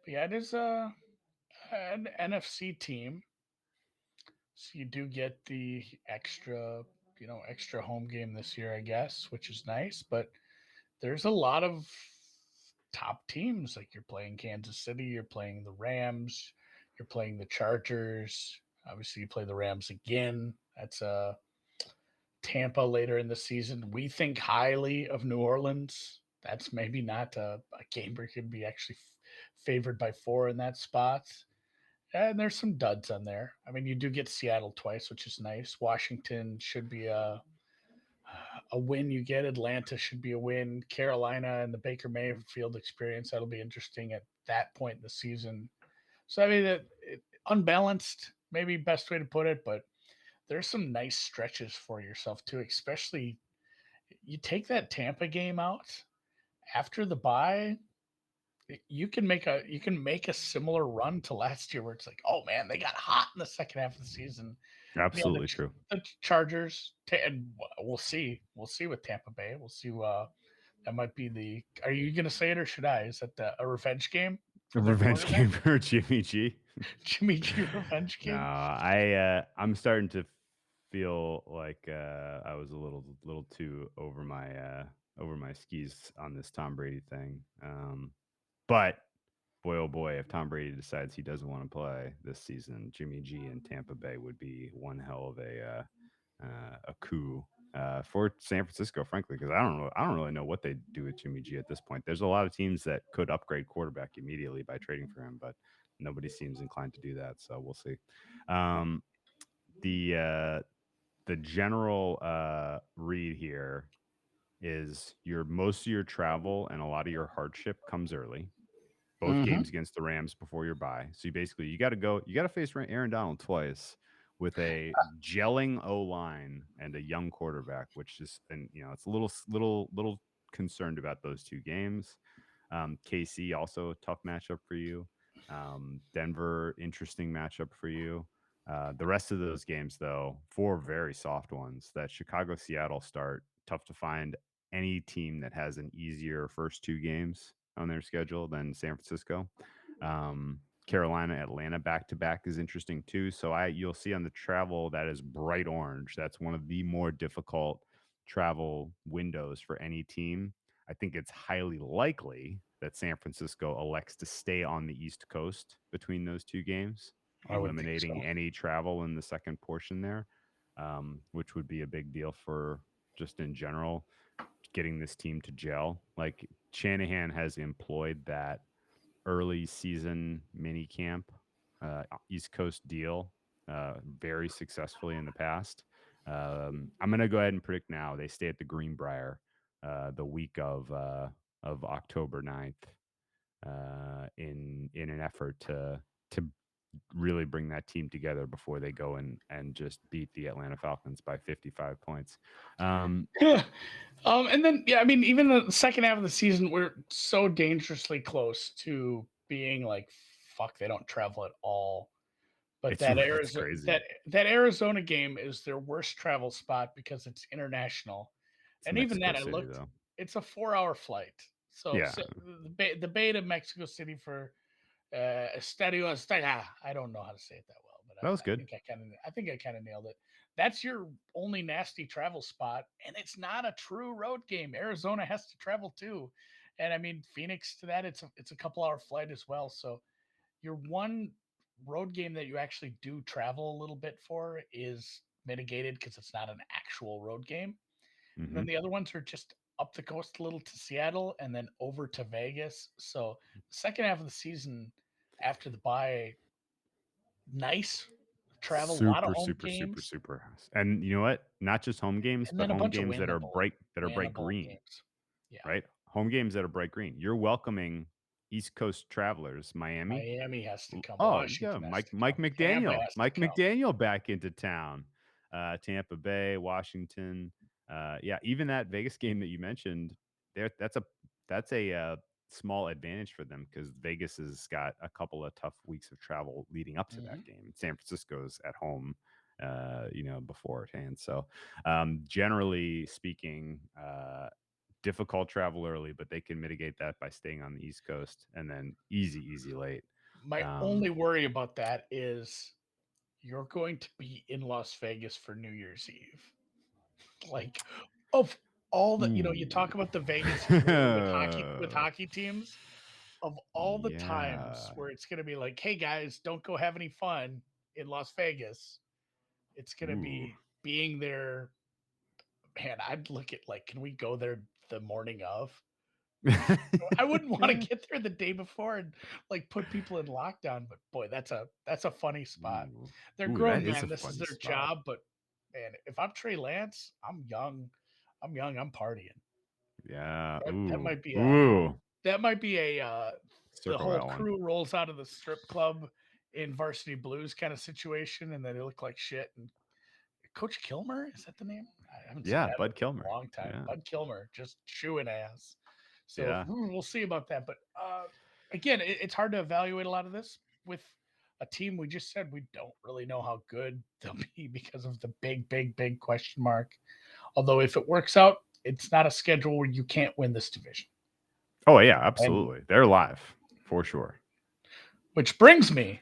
But yeah, it is an NFC team. So you do get the extra home game this year, I guess, which is nice. But there's a lot of top teams. Like you're playing Kansas City, you're playing the Rams, you're playing the Chargers. Obviously, you play the Rams again. That's Tampa later in the season. We think highly of New Orleans. That's maybe not a game where you could be actually favored by 4 in that spot. And there's some duds on there. I mean, you do get Seattle twice, which is nice. Washington should be a win. You get Atlanta should be a win. Carolina and the Baker Mayfield experience, that'll be interesting at that point in the season. So I mean, unbalanced, maybe best way to put it, but there's some nice stretches for yourself too. Especially, you take that Tampa game out after the bye. You can make a similar run to last year, where it's like, oh man, they got hot in the second half of the season. Absolutely true. The Chargers, and we'll see with Tampa Bay. We'll see. That might be the. Are you going to say it or should I? Is that a revenge game? A revenge game for Jimmy G. Jimmy G revenge game. No, I'm starting to feel like I was a little too over my skis on this Tom Brady thing. But boy, oh boy, if Tom Brady decides he doesn't want to play this season, Jimmy G in Tampa Bay would be one hell of a coup for San Francisco, frankly, because I don't really know what they do with Jimmy G at this point. There's a lot of teams that could upgrade quarterback immediately by trading for him, but nobody seems inclined to do that. So we'll see. The general read here is most of your travel and a lot of your hardship comes early. Both games against the Rams before your bye. So you got to face Aaron Donald twice, with a gelling O-line and a young quarterback, which is, and it's a little concerned about those two games. KC also a tough matchup for you. Denver, interesting matchup for you. The rest of those games, though, four very soft ones. That Chicago Seattle start, tough to find any team that has an easier first two games on their schedule than San Francisco. Carolina, Atlanta back to back is interesting too. So you'll see on the travel that is bright orange. That's one of the more difficult travel windows for any team. I think it's highly likely that San Francisco elects to stay on the East Coast between those two games, I would think eliminating so. any travel in the second portion there, which would be a big deal for just in general getting this team to gel. Like Shanahan has employed that early season mini camp, East Coast deal, very successfully in the past. I'm going to go ahead and predict now they stay at the Greenbrier the week of October 9th, in an effort to really bring that team together before they go and just beat the Atlanta Falcons by 55 points. And then I mean, even the second half of the season, we're so dangerously close to being like, fuck, they don't travel at all. But It's crazy. that Arizona game is their worst travel spot because it's international, It's and even Mexico that I City looked, though. it's a 4-hour flight. So, Yeah, the Bay to Mexico City for Estadio Azteca. I don't know how to say it that well, but that was I good. think I kind of nailed it. That's your only nasty travel spot, and it's not a true road game. Arizona has to travel too, and I mean Phoenix to that. It's a couple hour flight as well. So your one road game that you actually do travel a little bit for is mitigated because it's not an actual road game. And Mm-hmm. then the other ones are just up the coast a little to Seattle and then over to Vegas. So the second half of the season after the bye, nice travel, a lot of Super, home super, super, games, super. And you know what? Not just home games, and but then a home bunch of games that are bright winnable green, games. Yeah. right? Home games that are bright green. You're welcoming East Coast travelers, Miami. Miami has to come. Oh, yeah, Washington has Mike to Mike come. Tampa McDaniel. has to Mike come. McDaniel back into town. Tampa Bay, Washington. Yeah, even that Vegas game that you mentioned, there that's a small advantage for them because Vegas has got a couple of tough weeks of travel leading up to that game. San Francisco's at home, beforehand. So, generally speaking, difficult travel early, but they can mitigate that by staying on the East Coast and then easy late. My only worry about that is you're going to be in Las Vegas for New Year's Eve. Like, of all the, you talk about the Vegas history with hockey teams. Of all the times Yeah. where it's going to be like, hey guys, don't go have any fun in Las Vegas, it's going to Ooh. be being there. Man, I'd look at like, can we go there the morning of? I wouldn't want to get there the day before and like put people in lockdown. But boy, that's a funny spot. Ooh. They're Ooh, grown that is a men. This is funny their spot. job. But man, if I'm Trey Lance, I'm young. I'm partying. Yeah. That Ooh. might be a Ooh. the Circle whole that one. crew rolls out of the strip club in Varsity Blues kind of situation, and then they look like shit. And Coach Kilmer, is that the name? I haven't seen Yeah, that Bud in a Kilmer. long time. Yeah. Bud Kilmer just chewing ass. So Yeah. we'll see about that. But again, it's hard to evaluate a lot of this with a team. We just said we don't really know how good they'll be because of the big question mark. Although if it works out, it's not a schedule where you can't win this division. Oh yeah, And absolutely. They're live for sure. which brings me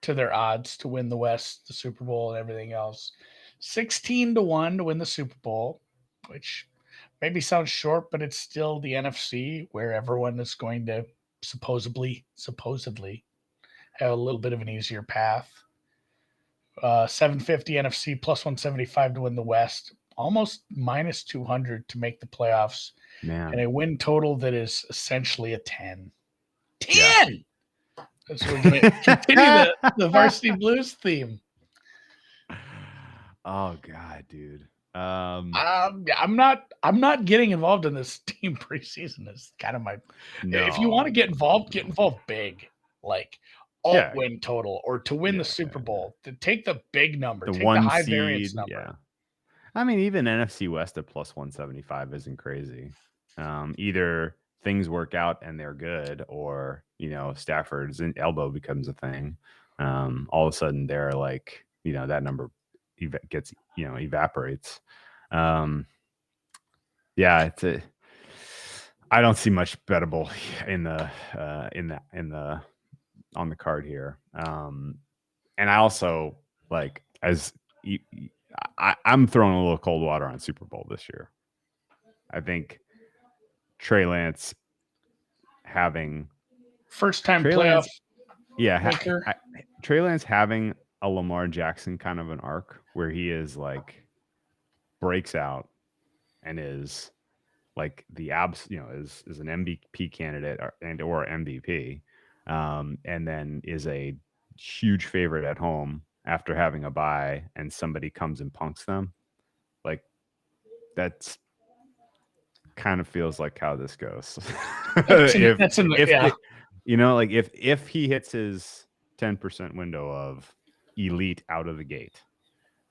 to their odds to win the West, the Super Bowl, and everything else. 16-1 to win the Super Bowl, which maybe sounds short, but it's still the NFC where everyone is going to supposedly have a little bit of an easier path. 750 NFC plus 175 to win the West, almost minus 200 to make the playoffs, and Man. a win total that is essentially a 10. 10! Yeah. So we're going to continue the Varsity Blues theme. Oh God, dude. I'm not getting involved in this team preseason. Is kind of my. If you want to No. get involved big. Like alt win total or to win the Super Bowl. To take the big number, The take one the high seed, variance number. yeah. I mean, even NFC West at plus 175 isn't crazy. Either things work out and they're good, or Stafford's elbow becomes a thing. All of a sudden, they're like, that number gets evaporates. Yeah, I don't see much bettable on the card here. And I also I'm throwing a little cold water on Super Bowl this year. I think Trey Lance having first time playoff. Trey Lance having a Lamar Jackson kind of an arc where he is like breaks out and is like the is an MVP candidate or MVP, and then is a huge favorite at home after having a bye, and somebody comes and punks them. Like that's kind of feels like how this goes. If he hits his 10% window of elite out of the gate,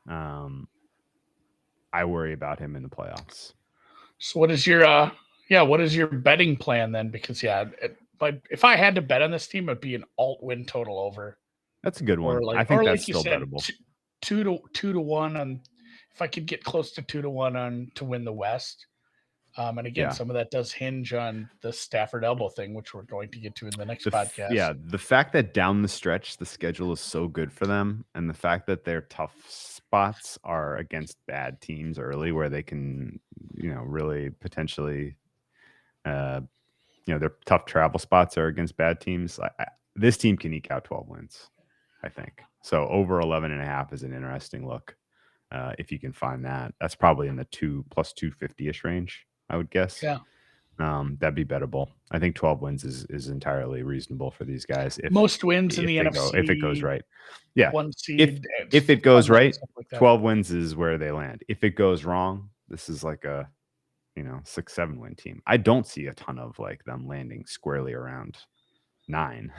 I worry about him in the playoffs. So what is your betting plan then? Because if I had to bet on this team, it'd be an alt win total over. That's a good one. I think that's still bettable. 2-1 on. If I could get close to 2-1 on to win the West. And again, some of that does hinge on the Stafford elbow thing, which we're going to get to in the next podcast. Yeah, the fact that down the stretch, the schedule is so good for them, and the fact that their tough spots are against bad teams early where they can, really potentially, their tough travel spots are against bad teams. This team can eke out 12 wins, I think. So over 11.5 is an interesting look. If you can find that, that's probably in the 2 plus 250-ish range, I would guess. Yeah. That'd be bettable. I think 12 wins is entirely reasonable for these guys. Most wins in the NFC if it goes right. Yeah. One seed. If it goes right, 12 wins is where they land. If it goes wrong, this is like a 6-7 win team. I don't see a ton of like them landing squarely around 9.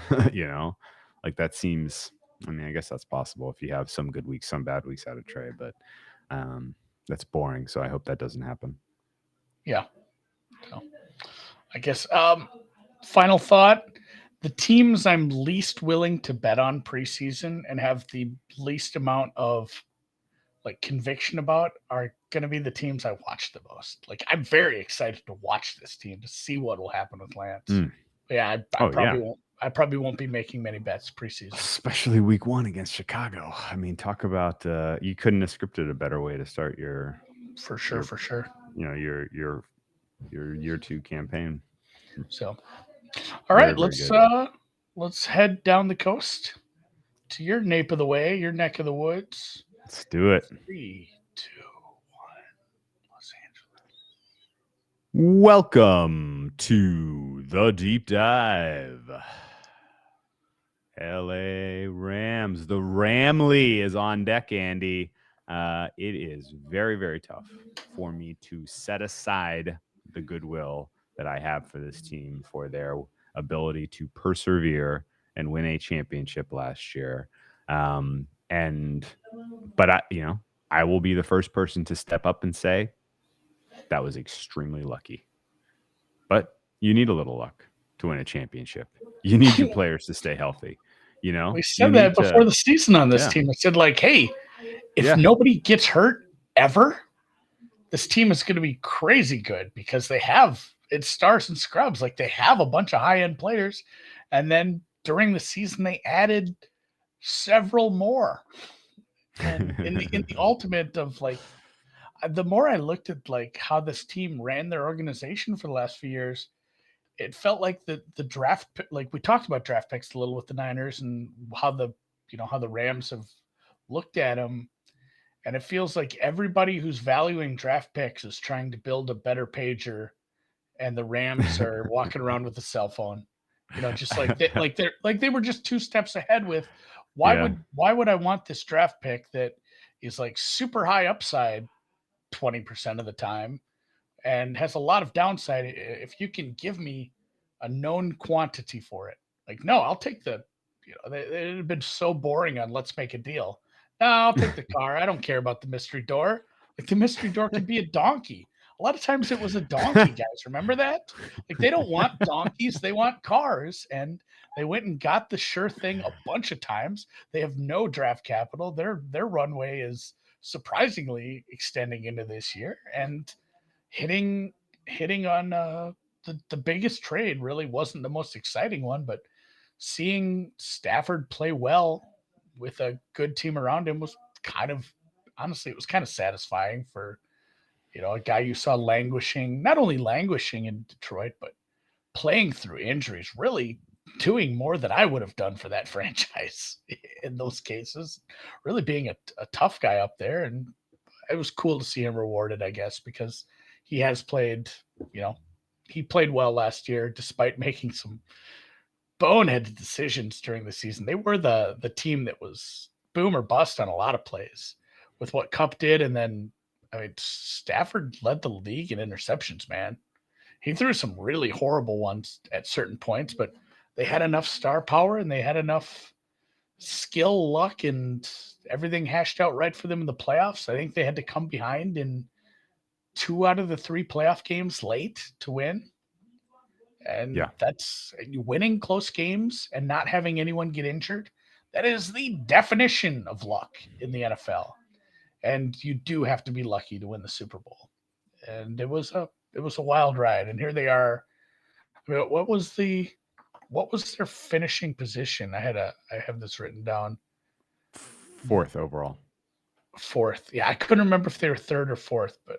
Like that seems. I mean, I guess that's possible if you have some good weeks, some bad weeks out of Trey, but that's boring. So I hope that doesn't happen. Yeah. So, I guess final thought, the teams I'm least willing to bet on preseason and have the least amount of like conviction about are going to be the teams I watch the most. Like I'm very excited to watch this team to see what will happen with Lance. Yeah, I probably won't be making many bets preseason, especially week 1 against Chicago. I mean, talk about you couldn't have scripted a better way to start your for sure. Your year 2 campaign. So, all right, let's head down the coast to your nape of the way, your neck of the woods. Let's do it. 3, 2, 1, Los Angeles. Welcome to the deep dive. LA Rams. The Ramley is on deck, Andy. It is very, very tough for me to set aside the goodwill that I have for this team for their ability to persevere and win a championship last year. But I will be the first person to step up and say that was extremely lucky. But you need a little luck to win a championship. You need your players to stay healthy. We said that before the season on this team. I said, like, hey, if nobody gets hurt ever, this team is going to be crazy good because they have it's stars and scrubs. Like they have a bunch of high end players. And then during the season, they added several more. And in the ultimate of like, the more I looked at like how this team ran their organization for the last few years, it felt like the draft, like we talked about draft picks a little with the Niners and how the Rams have looked at them. And it feels like everybody who's valuing draft picks is trying to build a better pager, and the Rams are walking around with a cell phone. Just like they were just 2 steps ahead with why would I want this draft pick that is like super high upside 20% of the time and has a lot of downside if you can give me a known quantity for it. Like, no, I'll take the It had been so boring on Let's Make a Deal. No, I'll take the car. I don't care about the mystery door. Like the mystery door could be a donkey. A lot of times it was a donkey, guys. Remember that? Like they don't want donkeys, they want cars. And they went and got the sure thing a bunch of times. They have no draft capital. Their runway is surprisingly extending into this year and hitting on the biggest trade really wasn't the most exciting one, but seeing Stafford play well with a good team around him was honestly, it was kind of satisfying for, a guy you saw not only languishing in Detroit, but playing through injuries, really doing more than I would have done for that franchise in those cases, really being a tough guy up there. And it was cool to see him rewarded, I guess, because he has played, he played well last year despite making some boneheaded decisions during the season. They were the team that was boom or bust on a lot of plays with what Cup did. And then, Stafford led the league in interceptions, man. He threw some really horrible ones at certain points, but they had enough star power and they had enough skill, luck, and everything hashed out right for them in the playoffs. I think they had to come behind in 2 out of the 3 playoff games late to win. And that's winning close games and not having anyone get injured. That is the definition of luck in the NFL. And you do have to be lucky to win the Super Bowl. And it was a wild ride. And here they are. What was their finishing position? I have this written down. 4th overall. 4th. Yeah, I couldn't remember if they were 3rd or 4th, but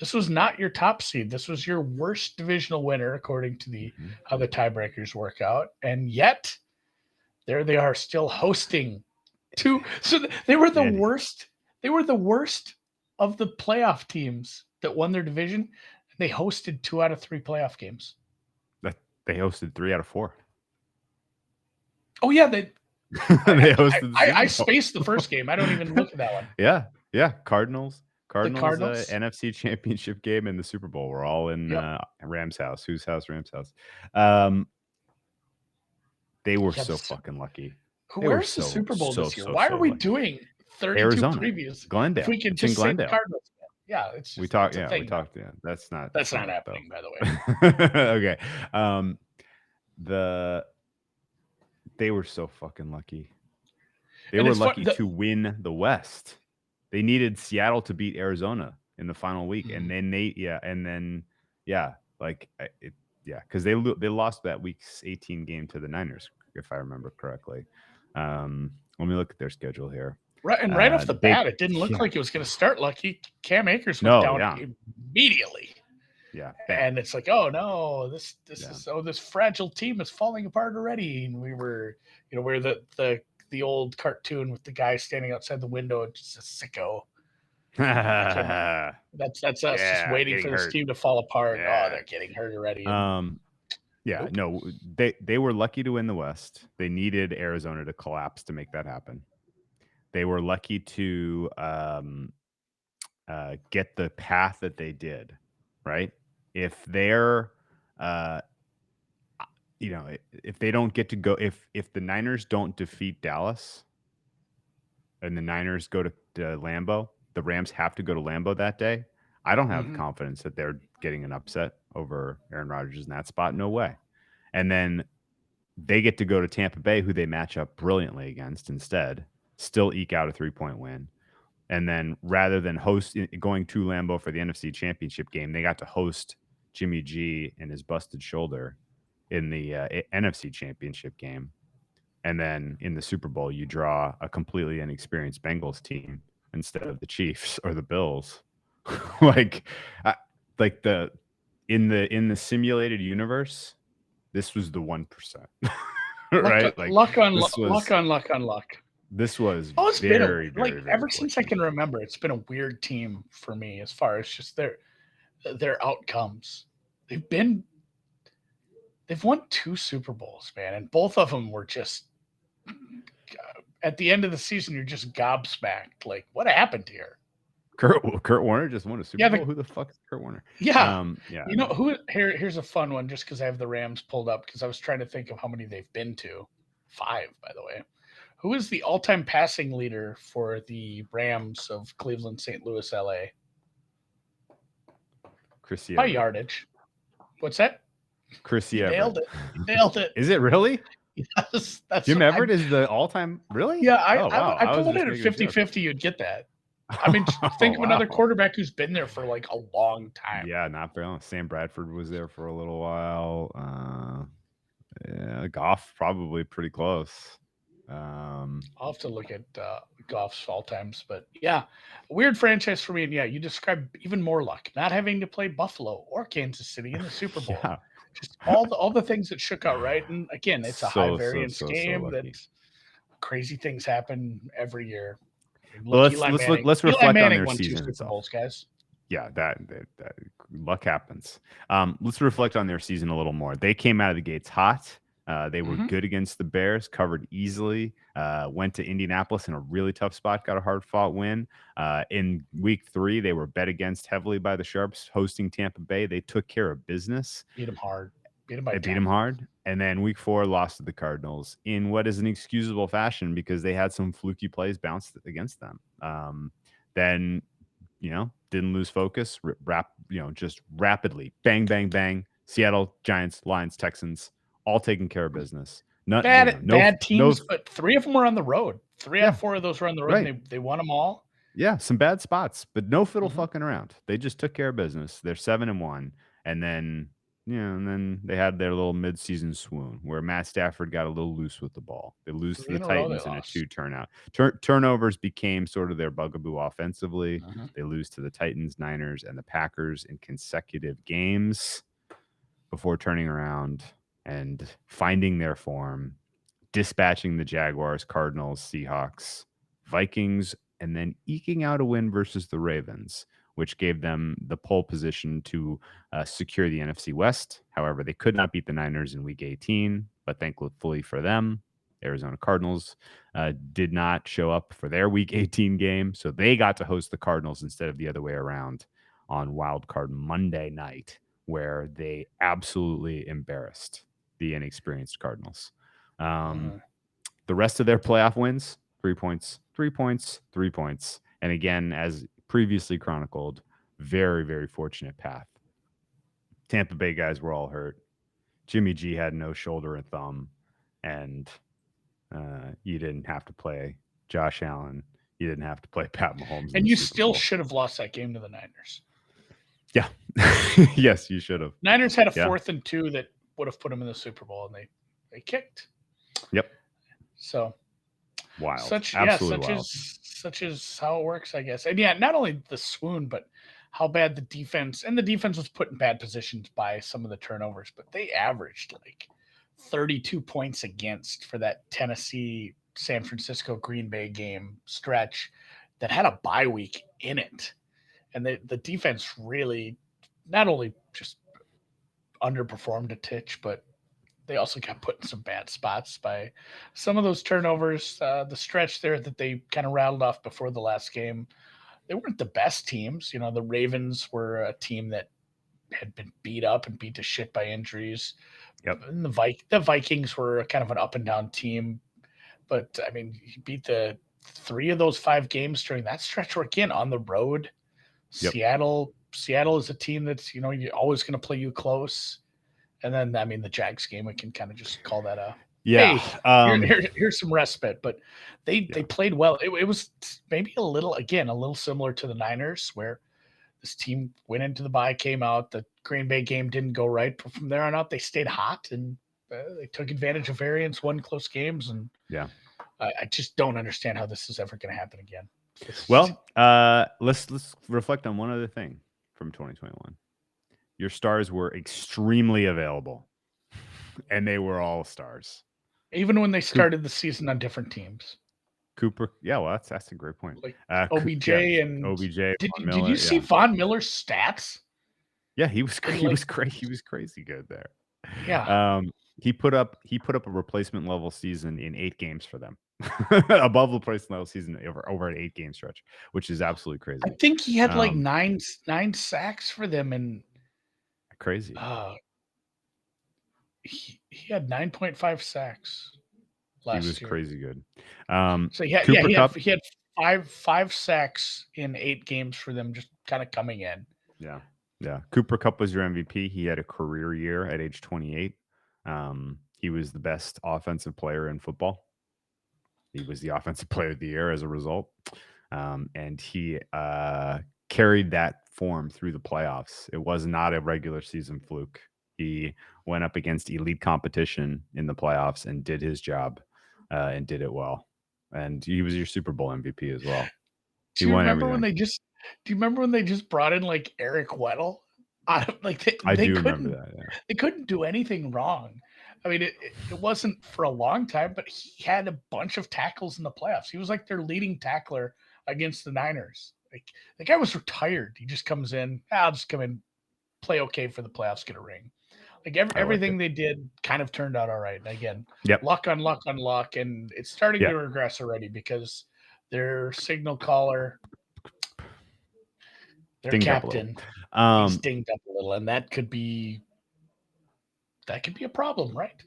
this was not your top seed. This was your worst divisional winner, according to how the tiebreakers work out. And yet, there they are, still hosting 2. So they were the worst. They were the worst of the playoff teams that won their division. They hosted 2 out of 3 playoff games. They hosted 3 out of 4. Oh yeah, they hosted. I spaced the first game. I don't even look at that one. Yeah. Cardinals. Cardinals? NFC Championship game and the Super Bowl were all in Rams' house. Whose house? Rams' house. They were so fucking lucky. Where's the Super Bowl this year? Why are we doing 32 Arizona, previews? Glendale. If we can just say the Cardinals. Yeah, it's just, we talked. Yeah, we talked. Yeah, that's not happening, by the way. Okay. They were so fucking lucky. They were lucky to win the West. They needed Seattle to beat Arizona in the final week, and then because they lost that week's 18 game to the Niners, if I remember correctly. Let me look at their schedule here. Right, and right off the bat, it didn't look like it was going to start lucky. Cam Akers went down immediately. Yeah, and it's like, oh no, this fragile team is falling apart already. And we were, we're the old cartoon with the guy standing outside the window, just a sicko. That's us just waiting for this team to fall apart. Yeah. Oh, they're getting hurt already. No, they were lucky to win the West. They needed Arizona to collapse to make that happen. They were lucky to get the path that they did, right? If they're, if they don't get to go, if the Niners don't defeat Dallas and the Niners go to Lambeau, the Rams have to go to Lambeau that day. I don't have confidence that they're getting an upset over Aaron Rodgers in that spot. No way. And then they get to go to Tampa Bay, who they match up brilliantly against instead, still eke out a 3-point win. And then rather than going to Lambeau for the NFC Championship game, they got to host Jimmy G and his busted shoulder in the NFC Championship game. And then in the Super Bowl, you draw a completely inexperienced Bengals team instead of the Chiefs or the Bills. In the simulated universe, this was the 1%. Right? Luck on luck. This was very, very ever since I can remember, it's been a weird team for me as far as just their outcomes. They've won 2 Super Bowls, man, and both of them were just at the end of the season, you're just gobsmacked. Like, what happened here? Kurt Warner just won a Super Yeah, Bowl. Who the fuck is Kurt Warner? yeah. Yeah. You know who? Here's a fun one, just because I have the Rams pulled up because I was trying to think of how many they've been to. 5, by the way. Who is the all-time passing leader for the Rams of Cleveland, St. Louis, LA? Chrissy By Everett. yardage. What's that? Chrissy You Everett. nailed it. You nailed it. Is it really? Yes, that's Jim what Everett is the all-time. Really? Yeah, Oh wow. I was pulled just it at making a joke. 50-50, you'd get that. I mean, think of another wow. quarterback who's been there for like a long time. Yeah, not very long. Sam Bradford was there for a little while. Yeah, Goff probably pretty close. I'll have to look at Goff's all times, but yeah, weird franchise for me. And yeah, you described even more luck, not having to play Buffalo or Kansas City in the Super Bowl. Yeah. Just all the things that shook out right. And again, it's a high variance game lucky. that crazy things happen every year. I mean, Well, let's reflect on Manning their won 2 season Super itself. Bowls, guys. Yeah, that luck happens. Let's reflect on their season a little more. They came out of the gates hot. They were good against the Bears, covered easily, went to Indianapolis in a really tough spot, got a hard-fought win. In week 3, they were bet against heavily by the Sharps, hosting Tampa Bay. They took care of business. Beat them hard. Beat them hard. And then week 4, lost to the Cardinals in what is an excusable fashion because they had some fluky plays bounced against them. Then, didn't lose focus, just rapidly, bang, bang, bang. Seattle, Giants, Lions, Texans, all taking care of business. Bad teams, but 3 of them were on the road. 3 out of 4 of those were on the road, and they won them all. Yeah, some bad spots, but no fiddle fucking around. They just took care of business. They're 7-1, and then they had their little midseason swoon where Matt Stafford got a little loose with the ball. They lose to the Titans in a 2 turnout. Turnovers became sort of their bugaboo offensively. They lose to the Titans, Niners, and the Packers in consecutive games before turning around and finding their form, dispatching the Jaguars, Cardinals, Seahawks, Vikings, and then eking out a win versus the Ravens, which gave them the pole position to secure the NFC West. However, they could not beat the Niners in Week 18, but thankfully for them, Arizona Cardinals did not show up for their Week 18 game, so they got to host the Cardinals instead of the other way around on Wild Card Monday night, where they absolutely embarrassed the inexperienced Cardinals. The rest of their playoff wins, 3 points, 3 points, 3 points. And again, as previously chronicled, very, very fortunate path. Tampa Bay guys were all hurt. Jimmy G had no shoulder and thumb. And you didn't have to play Josh Allen. You didn't have to play Pat Mahomes. And you still should have lost that game to the Niners. Yeah. Yes, you should have. Niners had a 4th and 2 that would have put them in the Super Bowl, and they kicked. Yep. So wild. Such wild. is how it works, I guess. And yeah, not only the swoon, but how bad the defense was put in bad positions by some of the turnovers, but they averaged like 32 points against for that Tennessee, San Francisco, Green Bay game stretch that had a bye week in it. And the defense really not only just underperformed a titch, but they also got put in some bad spots by some of those turnovers. The stretch there that they kind of rattled off before the last game, they weren't the best teams. The Ravens were a team that had been beat up and beat to shit by injuries. Yep. And the Vikings were kind of an up and down team. But, I mean, you beat the 3 of those 5 games during that stretch were, again, on the road. Yep. Seattle is a team that's, you're always going to play you close. And then, I mean, the Jags game, we can kind of just call that a here's some respite. But they played well. It was maybe a little similar to the Niners, where this team went into the bye, came out. The Green Bay game didn't go right, but from there on out, they stayed hot and they took advantage of variance, won close games, and I just don't understand how this is ever going to happen again. Well, let's reflect on one other thing from 2021. Your stars were extremely available, and they were all stars. Even when they started the season on different teams. Cooper, well, that's a great point. Like OBJ and OBJ. Did you see Von Miller's stats? Yeah, he was great. He was crazy good there. Yeah. He put up a replacement level season in 8 games for them. Above the replacement level season over an 8-game stretch, which is absolutely I crazy. think he had like Um, 9 sacks for them, and crazy. he had 9.5 sacks He was last year. crazy good. So yeah, Cooper Kupp. he had five sacks in 8 games for them, just kind of coming in. Yeah. Yeah. Cooper Kupp was your MVP. He had a career year at age 28. He was the best offensive player in football. He was the offensive player of the year as a result. And he carried that form through the playoffs. It was not a regular season fluke. He went up against elite competition in the playoffs and did his job and did it well. And he was your Super Bowl MVP as well. He Do you won remember when everything. do you remember when they just brought in like Eric Weddle? Like I do remember that. Yeah. they couldn't do anything wrong. I mean, it wasn't for a long time, but he had a bunch of tackles in the playoffs. He was like their leading tackler against the Niners. Like the guy was retired. He just comes in. I'll just come in, play okay for the playoffs, get a ring. Like I like everything it. they did kind of turned out all right. And again, Yep. luck on luck on luck, and it's starting to Yep. regress already because their signal caller, their Dinged up a little. captain, he's dinged up a little, and that could be a problem, right?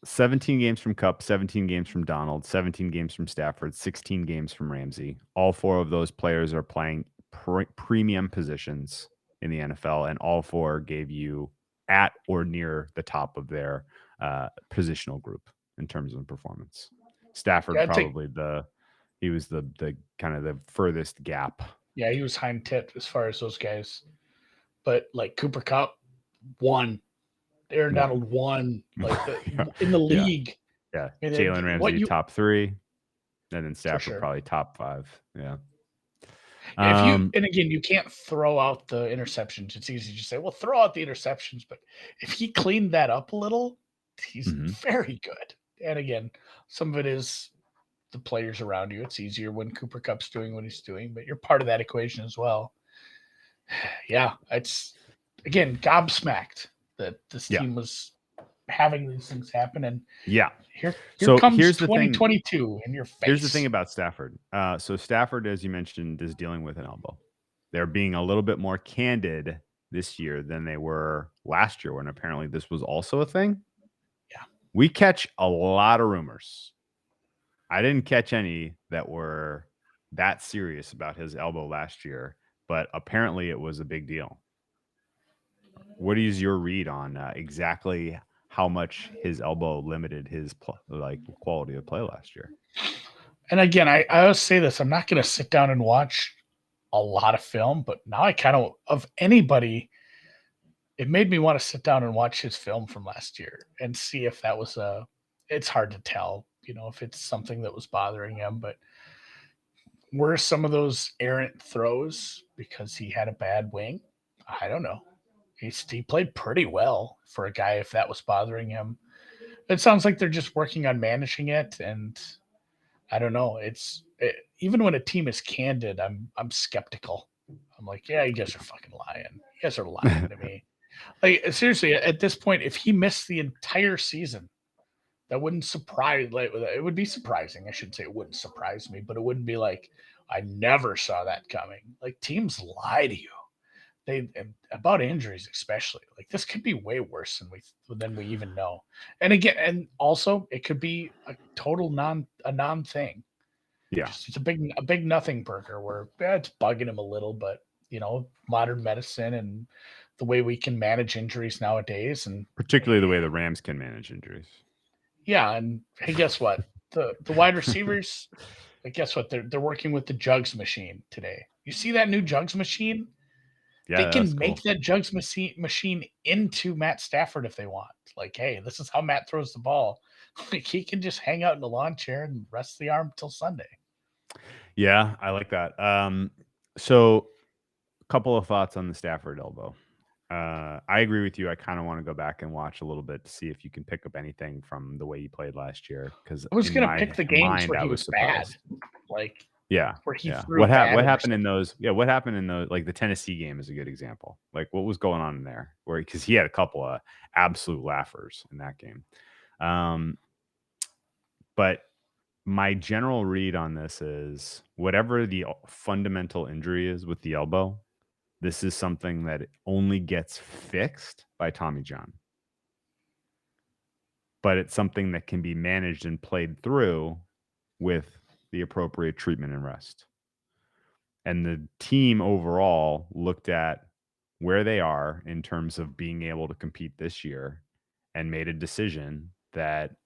17 games from Kupp, 17 games from Donald, 17 games from Stafford, 16 games from Ramsey. All 4 of those players are playing premium positions in the NFL, and all 4 gave you at or near the top of their positional group in terms of performance. Stafford Yeah, I'd take he was the kind of the furthest gap. yeah, he was hind tit as far as those guys. But like Cooper Cup, 1. Aaron One. Donald, 1. Like Yeah. in the Yeah. league. Yeah. I mean, Jalen Ramsey top 3, and then Stafford sure. probably top 5. Yeah. If you and again, you can't throw out the interceptions. It's easy to say, well, throw out the interceptions, but if he cleaned that up a little, he's very good. And again, some of it is the players around you. It's easier when Cooper Cup's doing what he's doing, but you're part of that equation as well. Yeah, it's again gobsmacked that this team was having these things happen, and yeah. here So comes here's the 2022 in your face. Here's the thing about Stafford. So Stafford, as you mentioned, is dealing with an elbow. They're being a little bit more candid this year than they were last year, when apparently this was also a thing. Yeah. We catch a lot of rumors. I didn't catch any that were that serious about his elbow last year, but apparently it was a big deal. What is your read on exactly how much his elbow limited his quality of play last year? And again, I always say this: I'm not going to sit down and watch a lot of film, but now I kind of anybody, it made me want to sit down and watch his film from last year and see if that was it's hard to tell, if it's something that was bothering him, but were some of those errant throws because he had a bad wing? I don't know. He played pretty well for a guy if that was bothering him. It sounds like they're just working on managing it, and I don't know. Even when a team is candid, I'm skeptical. I'm like, yeah, you guys are fucking lying. You guys are lying to me. Like seriously, at this point, if he missed the entire season, that wouldn't surprise. Like it would be surprising. I shouldn't say it wouldn't surprise me, but it wouldn't be like I never saw that coming. Like teams lie to you. They about injuries especially. Like this could be way worse than we even know. And again, and also it could be a total non thing. Yeah. It's a big nothing burger where it's bugging him a little, but modern medicine and the way we can manage injuries nowadays, and Particularly the way the Rams can manage injuries. yeah, and hey, guess what? The wide receivers, guess what? They're working with the jugs machine today. You see that new jugs machine? Yeah, They can make that jugs machine into Matt Stafford if they want. Like, hey, this is how Matt throws the ball. Like he can just hang out in the lawn chair and rest the arm till Sunday. Yeah, I like that. So a couple of thoughts on the Stafford elbow. I agree with you. I kind of want to go back and watch a little bit to see if you can pick up anything from the way he played last year. Because I was gonna pick the games mind, where I he was was bad. surprised. Like Yeah. where he Yeah. threw What bad happened in interception. those? Yeah. What happened in those? Like the Tennessee game is a good example. Like what was going on in there? Where because he had a couple of absolute laughers in that game. But my general read on this is whatever the fundamental injury is with the elbow, this is something that only gets fixed by Tommy John. But it's something that can be managed and played through with the appropriate treatment and rest. And the team overall looked at where they are in terms of being able to compete this year and made a decision that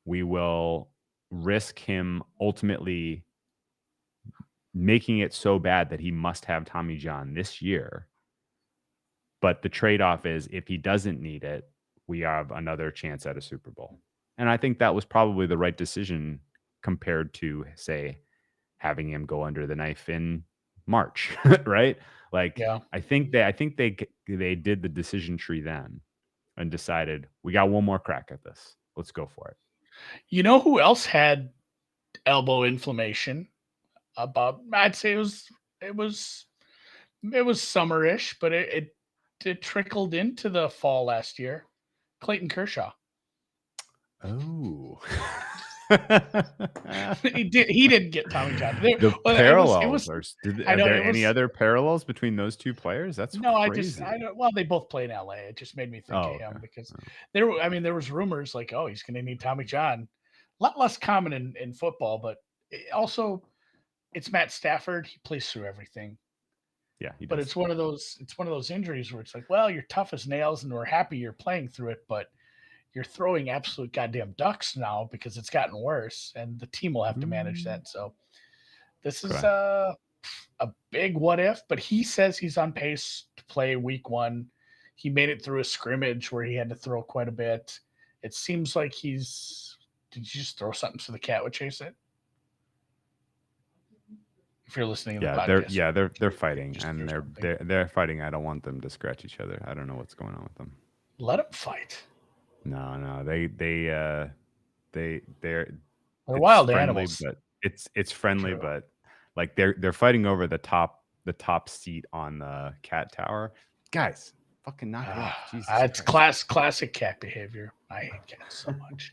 we will risk him ultimately making it so bad that he must have Tommy John this year. But the trade-off is if he doesn't need it, we have another chance at a Super Bowl. And I think that was probably the right decision compared to, say, having him go under the knife in March, right? Like Yeah. I think they did the decision tree then and decided we got one more crack at this. Let's go for it. You know who else had elbow inflammation? I'd say it was summerish, but it trickled into the fall last year. Clayton Kershaw. Oh. He didn't get Tommy John. The Well, parallels are I are know there it any was. other parallels between those two players? That's No, I crazy. don't. Well, they both play in LA. It just made me think of him Okay. because there was rumors like, oh, he's going to need Tommy John. A lot less common in football, but also it's Matt Stafford. He plays through everything. Yeah, he But does. it's one of those injuries where it's like, well, you're tough as nails and we're happy you're playing through it, but you're throwing absolute goddamn ducks now because it's gotten worse and the team will have to manage that. So this is Correct. a big what if, but he says he's on pace to play week 1. He made it through a scrimmage where he had to throw quite a bit. It seems like he's. Did you just throw something so the cat would chase it? If you're listening to the podcast, They're fighting just and threw something. they're fighting. I don't want them to scratch each other. I don't know what's going on with them. Let them fight. No, they're They're it's wild friendly, animals. but it's friendly, True. but like they're fighting over the top seat on the cat tower. Guys, fucking knock it off. Jesus It's Christ. classic cat behavior. I hate cats so much.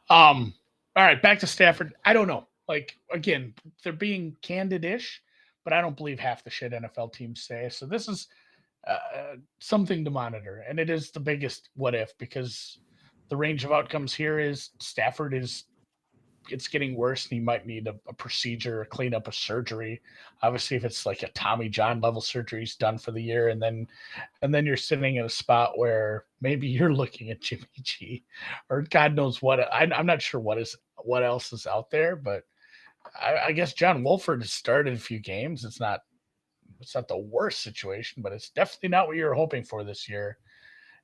All right, back to Stafford. I don't know. Like again, they're being candid-ish, but I don't believe half the shit NFL teams say. So this is something to monitor, and it is the biggest what if because the range of outcomes here is Stafford is it's getting worse and he might need a procedure, a cleanup, a surgery. Obviously, if it's like a Tommy John level surgery, he's done for the year, and then you're sitting in a spot where maybe you're looking at Jimmy G, or God knows what. I'm not sure what else is out there, but I guess John Wolford has started a few games. It's not the worst situation, but it's definitely not what you were hoping for this year.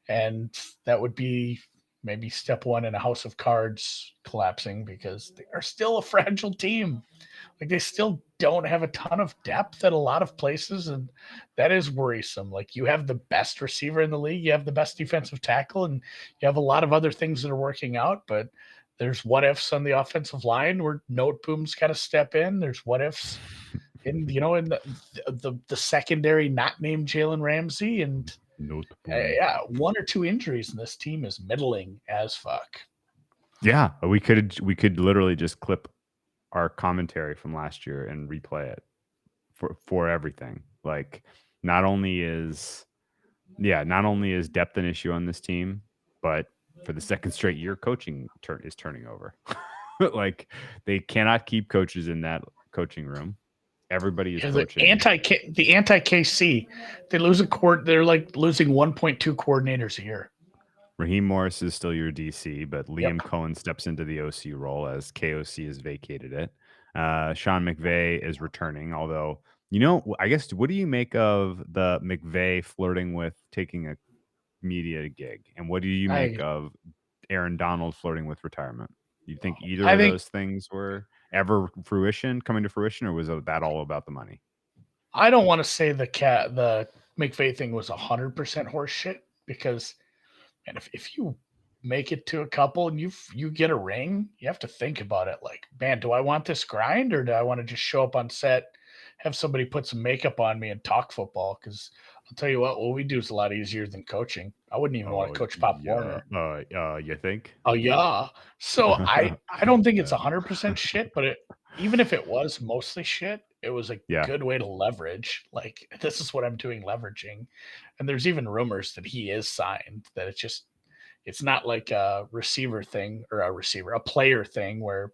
And that would be maybe step one in a house of cards collapsing because they are still a fragile team. Like they still don't have a ton of depth at a lot of places, and that is worrisome. Like you have the best receiver in the league, you have the best defensive tackle, and you have a lot of other things that are working out, but there's what ifs on the offensive line where Note Boom's got to step in. There's what ifs in the secondary not named Jalen Ramsey, and Note boom. yeah, 1 or 2 injuries, and this team is middling as fuck. Yeah, we could literally just clip our commentary from last year and replay it for everything. Like not only is depth an issue on this team, but for the second straight year, coaching is turning over. Like they cannot keep coaches in that coaching room. Everybody is coaching. The anti KC, they lose a court. They're like losing 1.2 coordinators a year. Raheem Morris is still your DC, but Liam Yep. Cohen steps into the OC role as KOC has vacated it. Sean McVay is returning, although, I guess, what do you make of the McVay flirting with taking a media gig? And what do you make of Aaron Donald flirting with retirement? You think either of those things were ever coming to fruition, or was that all about the money? I don't want to say the McVay thing was 100% horse shit because, man, if you make it to a couple and you get a ring, you have to think about it. Like, man, do I want this grind or do I want to just show up on set, have somebody put some makeup on me and talk football? Because I'll tell you what we do is a lot easier than coaching. I wouldn't even want to coach Pop Warner. You think? Oh yeah. So I don't think it's 100% shit, but even if it was mostly shit, it was a good way to leverage. Like, this is what I'm doing, leveraging. And there's even rumors that he is signed. That it's not like a receiver thing or a player thing where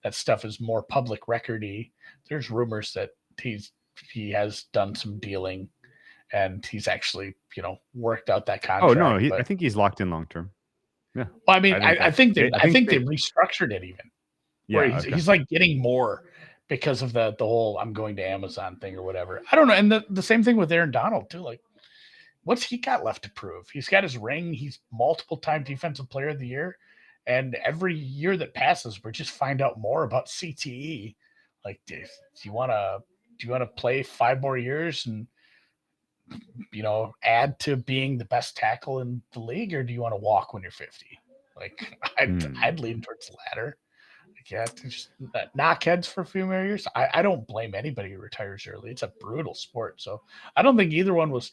that stuff is more public recordy. There's rumors that he has done some dealing and he's actually worked out that contract. Oh no, I think he's locked in long term. Yeah. Well, I mean, I think they restructured it even. Where he's like getting more because of the whole I'm going to Amazon thing or whatever. I don't know. And the same thing with Aaron Donald too. Like, what's he got left to prove? He's got his ring. He's multiple time defensive player of the year. And every year that passes, we just find out more about CTE. Like, do you want to play 5 more years and add to being the best tackle in the league, or do you want to walk when you're 50? Like, I'd lean towards the latter. Yeah, just knock heads for a few more years. I don't blame anybody who retires early. It's a brutal sport. So I don't think either one was,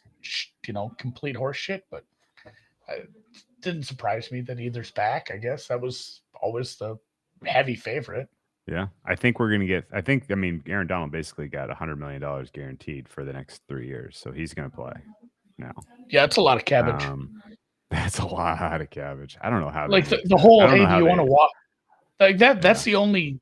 complete horse shit, but it didn't surprise me that either's back. I guess that was always the heavy favorite. Yeah. I think we're going to get, Aaron Donald basically got $100 million guaranteed for the next 3 years. So he's going to play now. Yeah, it's a lot of cabbage. That's a lot of cabbage. I don't know how. Like the whole, hey, do you want to walk? Like that. That's the only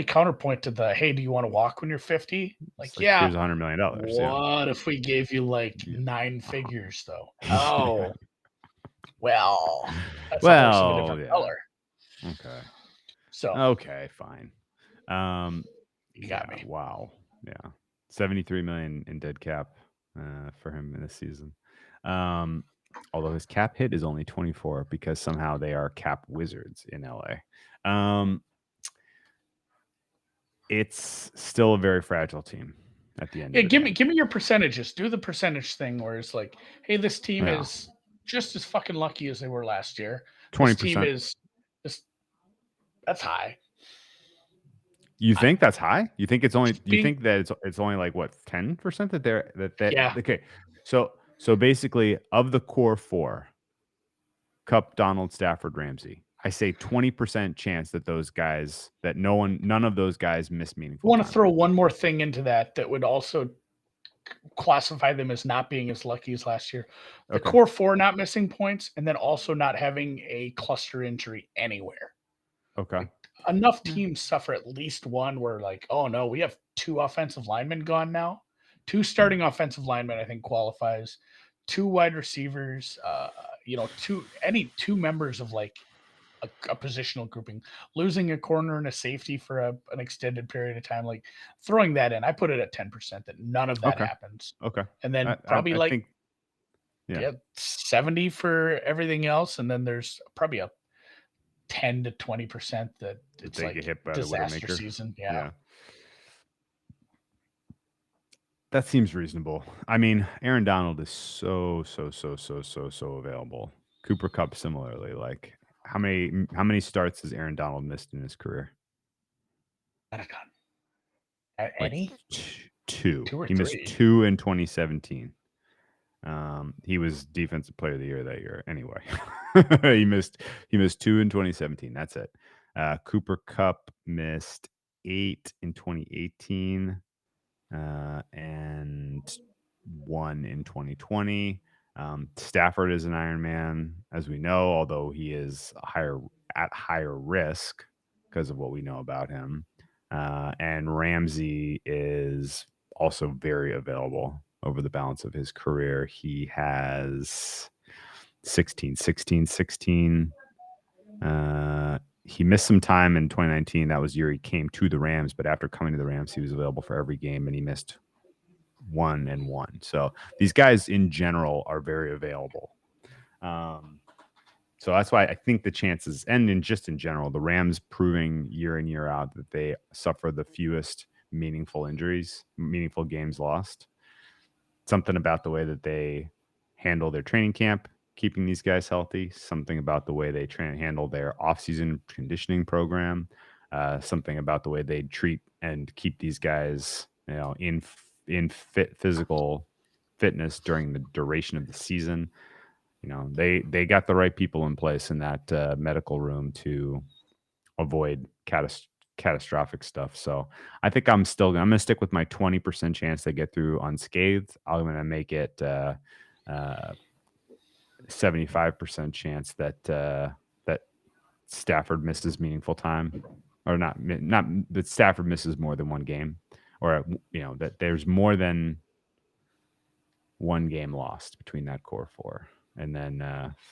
counterpoint to the, hey, do you want to walk when you're 50? Like, yeah, here's $100 million. What if we gave you like 9 figures though? Oh, well, that's a horse of a different color. Okay. So okay, fine. You got me. Wow. Yeah, $73 million in dead cap for him in this season. Although his cap hit is only 24 because somehow they are cap wizards in LA. It's still a very fragile team at the end. Yeah, give me your percentages. Do the percentage thing where it's like, hey, this team is just as fucking lucky as they were last year. 20%. This team is that's high. You think that's high? You think it's only? You think that it's only like what 10% that they're Yeah. Okay, so basically of the core 4, Kupp, Donald, Stafford, Ramsey, I say 20% chance that those guys none of those guys miss meaningful. I want to throw one more thing into that would also classify them as not being as lucky as last year. The core 4 not missing points, and then also not having a cluster injury anywhere. Okay. Like, enough teams suffer at least one where like, oh no, we have 2 offensive linemen gone now. 2 starting offensive linemen, I think, qualifies. 2 wide receivers, 2 members of like a positional grouping, losing a corner and a safety for an extended period of time, like throwing that in, I put it at 10% that none of that happens. Okay. And then probably I think 70 for everything else. And then there's probably a 10 to 20% that it's like get hit by disaster season. Yeah. That seems reasonable. I mean, Aaron Donald is so available. Cooper Kupp similarly. Like, how many starts has Aaron Donald missed in his career? Any? 2. 2 or he 3. Missed 2 in 2017. He was defensive player of the year that year. Anyway, he missed 2 in 2017. That's it. Cooper Kupp missed 8 in 2018. And 1 in 2020. Stafford is an Iron Man, as we know, although he is at higher risk because of what we know about him. And Ramsey is also very available over the balance of his career. He has 16. He missed some time in 2019. That was the year he came to the Rams, but after coming to the Rams, he was available for every game, and he missed 1 and 1. So these guys in general are very available. So that's why I think the chances, and in general, the Rams proving year in, year out that they suffer the fewest meaningful injuries, meaningful games lost. Something about the way that they handle their training camp keeping these guys healthy, something about the way they handle their offseason conditioning program, something about the way they treat and keep these guys, in physical fitness during the duration of the season. They got the right people in place in that medical room to avoid catastrophic stuff. So I think I'm going to stick with my 20% chance they get through unscathed. I'm going to make it 75% chance that Stafford misses meaningful time, or not that Stafford misses more than one game, or that there's more than one game lost between that core four, and then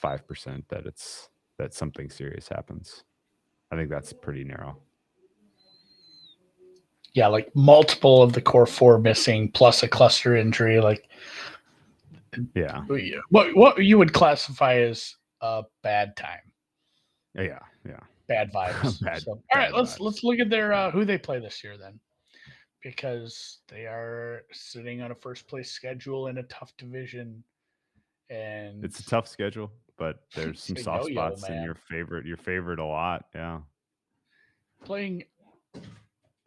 5% that something serious happens. I think that's pretty narrow. Yeah, like multiple of the core four missing plus a cluster injury. Like, Yeah. What you would classify as a bad time. Yeah. Bad vibes. Bad, so, all bad right, let's vibes. look at their who they play this year then, because they are sitting on a first place schedule in a tough division, and It's a tough schedule, but there's some it's a soft yo-yo, spots in man. your favorite a lot. Yeah. Playing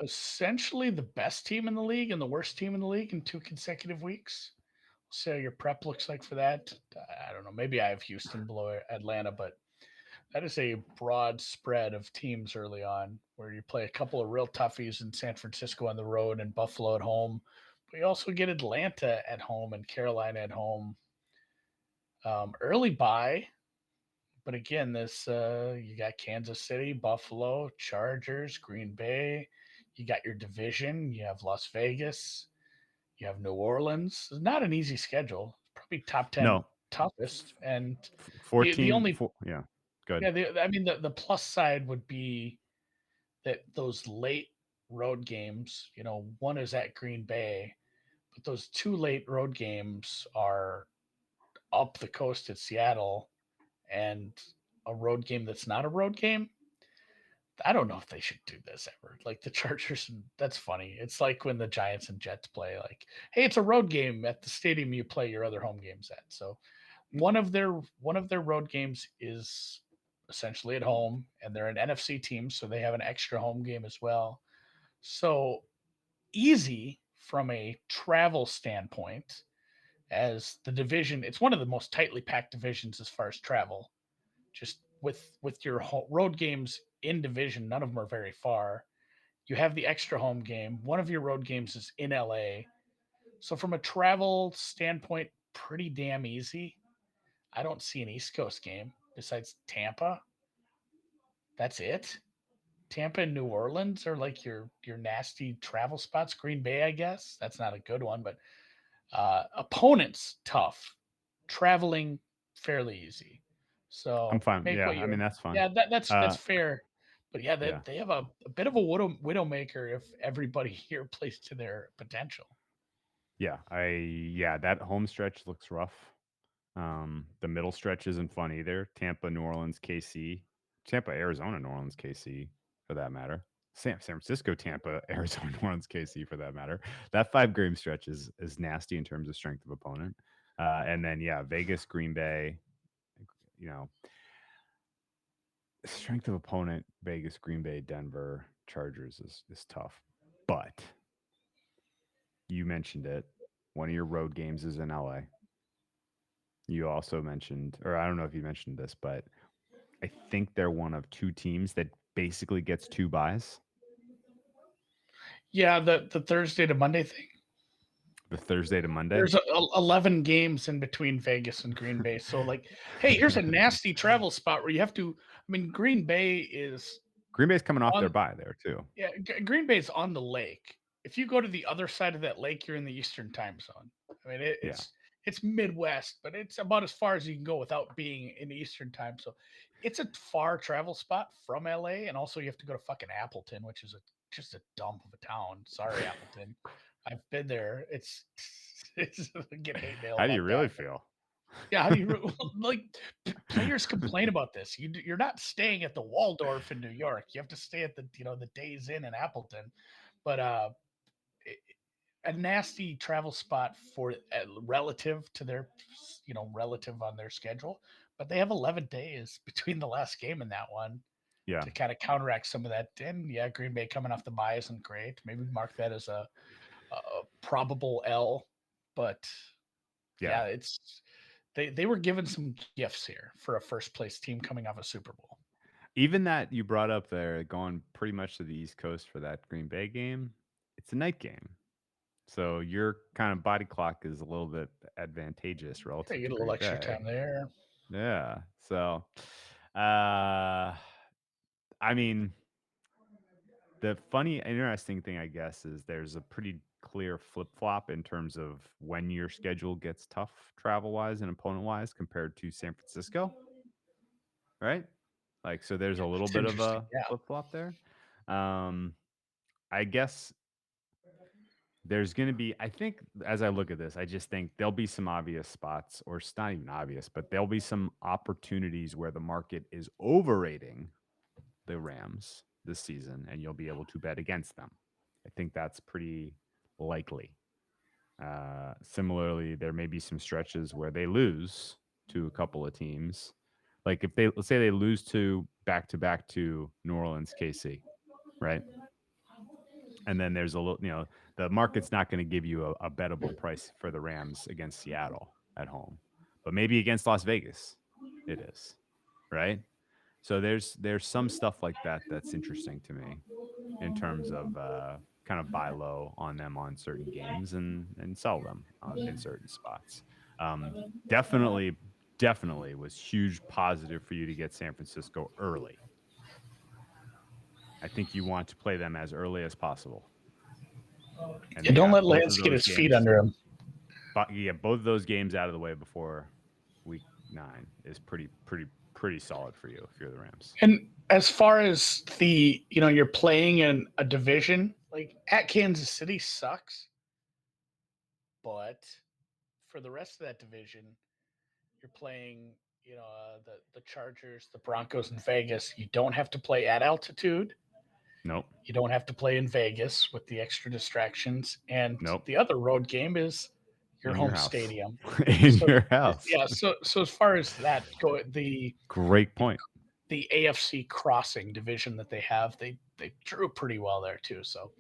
essentially the best team in the league and the worst team in the league in 2 consecutive weeks. See how your prep looks like for that. I don't know. Maybe I have Houston below Atlanta, but that is a broad spread of teams early on where you play a couple of real toughies in San Francisco on the road and Buffalo at home. But you also get Atlanta at home and Carolina at home. Early bye, but again, this you got Kansas City, Buffalo, Chargers, Green Bay. You got your division. You have Las Vegas. You have New Orleans. It's not an easy schedule. Probably top 10 No. toughest. And the 14. only Yeah. Good. yeah, I mean the plus side would be that those late road games, one is at Green Bay, but those 2 late road games are up the coast at Seattle, and a road game that's not a road game. I don't know if they should do this ever. Like the Chargers, that's funny. It's like when the Giants and Jets play. Like, hey, it's a road game at the stadium you play your other home games at. So one of their road games is essentially at home, and they're an NFC team, so they have an extra home game as well. So easy from a travel standpoint, as the division. It's one of the most tightly packed divisions as far as travel. Just with your road games in division, none of them are very far. You have the extra home game. One of your road games is in LA. So from a travel standpoint, pretty damn easy. I don't see an East Coast game besides Tampa. That's it. Tampa and New Orleans are like your nasty travel spots. Green Bay, I guess. That's not a good one, but opponents tough. Traveling fairly easy. I'm So fine. make Yeah. what I mean, you that's fine. yeah, that's Uh, fair. But yeah, yeah. they have a bit of a widowmaker if everybody here plays to their potential. Yeah. That home stretch looks rough. The middle stretch isn't fun either. Tampa, New Orleans, KC, Tampa, Arizona, New Orleans, KC, for that matter. San Francisco, Tampa, Arizona, New Orleans, KC, for that matter. That 5 game stretch is nasty in terms of strength of opponent. And then Vegas, Green Bay. You know, strength of opponent, Vegas, Green Bay, Denver, Chargers is tough. But you mentioned it. One of your road games is in LA. You also mentioned, or I don't know if you mentioned this, but I think they're one of 2 teams that basically gets 2 buys. Yeah, the Thursday to Monday thing. The Thursday to Monday. There's 11 games in between Vegas and Green Bay. So like, hey, here's a nasty travel spot where you have to. I mean, Green Bay is Green Bay's coming off their on. bye there too. Yeah, Green Bay's on the lake. If you go to the other side of that lake, you're in the Eastern time zone. I mean, Yeah. it's Midwest, but it's about as far as you can go without being in Eastern time. So it's a far travel spot from LA, and also you have to go to fucking Appleton, which is just a dump of a town. Sorry, Appleton. I've been there. It's get hate mail How do you about really that. feel? Yeah, how do you like players complain about this? You're not staying at the Waldorf in New York. You have to stay at the Days Inn in Appleton. But a nasty travel spot for relative to their, relative on their schedule. But they have 11 days between the last game and that one Yeah. to kind of counteract some of that. And yeah, Green Bay coming off the bye isn't great. Maybe mark that as a probable L. But Yeah. it's they were given some gifts here for a first place team coming off a Super Bowl. Even that you brought up there, going pretty much to the East Coast for that Green Bay game, it's a night game. So your kind of body clock is a little bit advantageous Yeah, relative you to get a little Green extra Bay. time there. Yeah. So, I mean, the funny, interesting thing, I guess, is there's a pretty clear flip flop in terms of when your schedule gets tough travel wise and opponent wise compared to San Francisco, right? Like, so there's a little It's bit of interesting. a Yeah. flip flop there. I guess there's going to be, I think, as I look at this, I just think there'll be some obvious spots, or it's not even obvious, but there'll be some opportunities where the market is overrating the Rams this season, and you'll be able to bet against them. I think that's pretty likely. Similarly, there may be some stretches where they lose to a couple of teams. Like if they, let's say they lose to back to New Orleans, KC, right? And then there's a little, the market's not going to give you a bettable price for the Rams against Seattle at home, but maybe against Las Vegas, it is, right? So there's some stuff like that that's interesting to me in terms of kind of buy low on them on certain games and sell them in certain spots. Definitely was huge positive for you to get San Francisco early. I think you want to play them as early as possible. And Don't let Lance get his feet under him. But yeah, both of those games out of the way before week 9 is pretty solid for you if you're the Rams. And as far as the, you're playing in a division, like at Kansas City sucks. But for the rest of that division, you're playing, the Chargers, the Broncos, and Vegas. You don't have to play at altitude. Nope. You don't have to play in Vegas with the extra distractions. And nope. The other road game is your in home your stadium. Your house. Yeah. So as far as that go, great point. The AFC crossing division that they have, they drew pretty well there too. So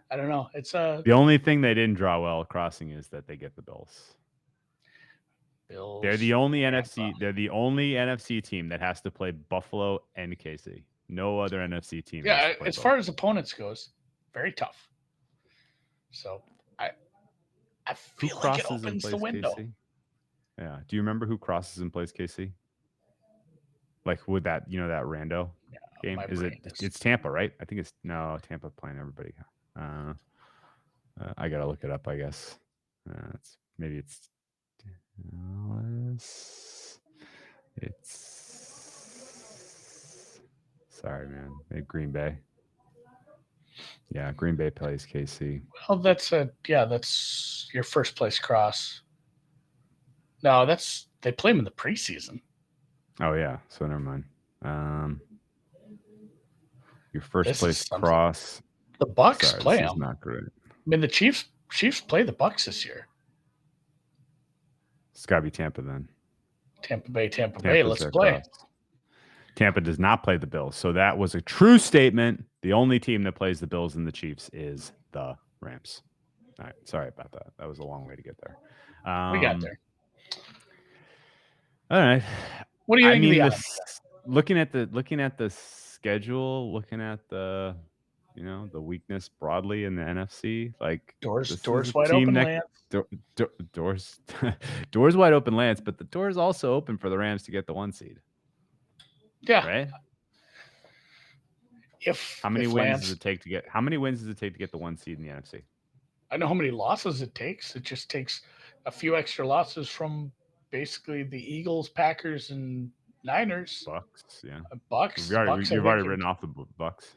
I don't know. It's the only thing they didn't draw well crossing is that they get the Bills. They're the only NFC. They're the only NFC team that has to play Buffalo and KC. No other NFC team. Yeah, as far as opponents goes, very tough. So I feel like it opens the window. KC? Yeah. Do you remember who crosses and plays KC? Like with that, that rando game? It's Tampa, right? I think it's Tampa playing everybody. I gotta look it up, I guess. It's sorry, man. Green Bay. Yeah, Green Bay plays KC. Well, that's your first place cross. No, they play them in the preseason. Oh yeah, so never mind. Your first place cross. The Bucks play them. Not great. I mean, the Chiefs play the Bucks this year. It's got to be Tampa then. Tampa Bay. Let's play. Cross. Tampa does not play the Bills, so that was a true statement. The only team that plays the Bills and the Chiefs is the Rams. All right, sorry about that. That was a long way to get there. We got there. All right. What do you think of the looking at the schedule, looking at the the weakness broadly in the NFC, like doors wide open, Lance. Doors wide open, Lance. But the door is also open for the Rams to get the 1 seed. Yeah. Right. How many wins does it take to get the 1 seed in the NFC? I know how many losses it takes. It just takes a few extra losses from basically the Eagles, Packers, and Niners. Bucks, yeah. Bucks. You've already written off the Bucks.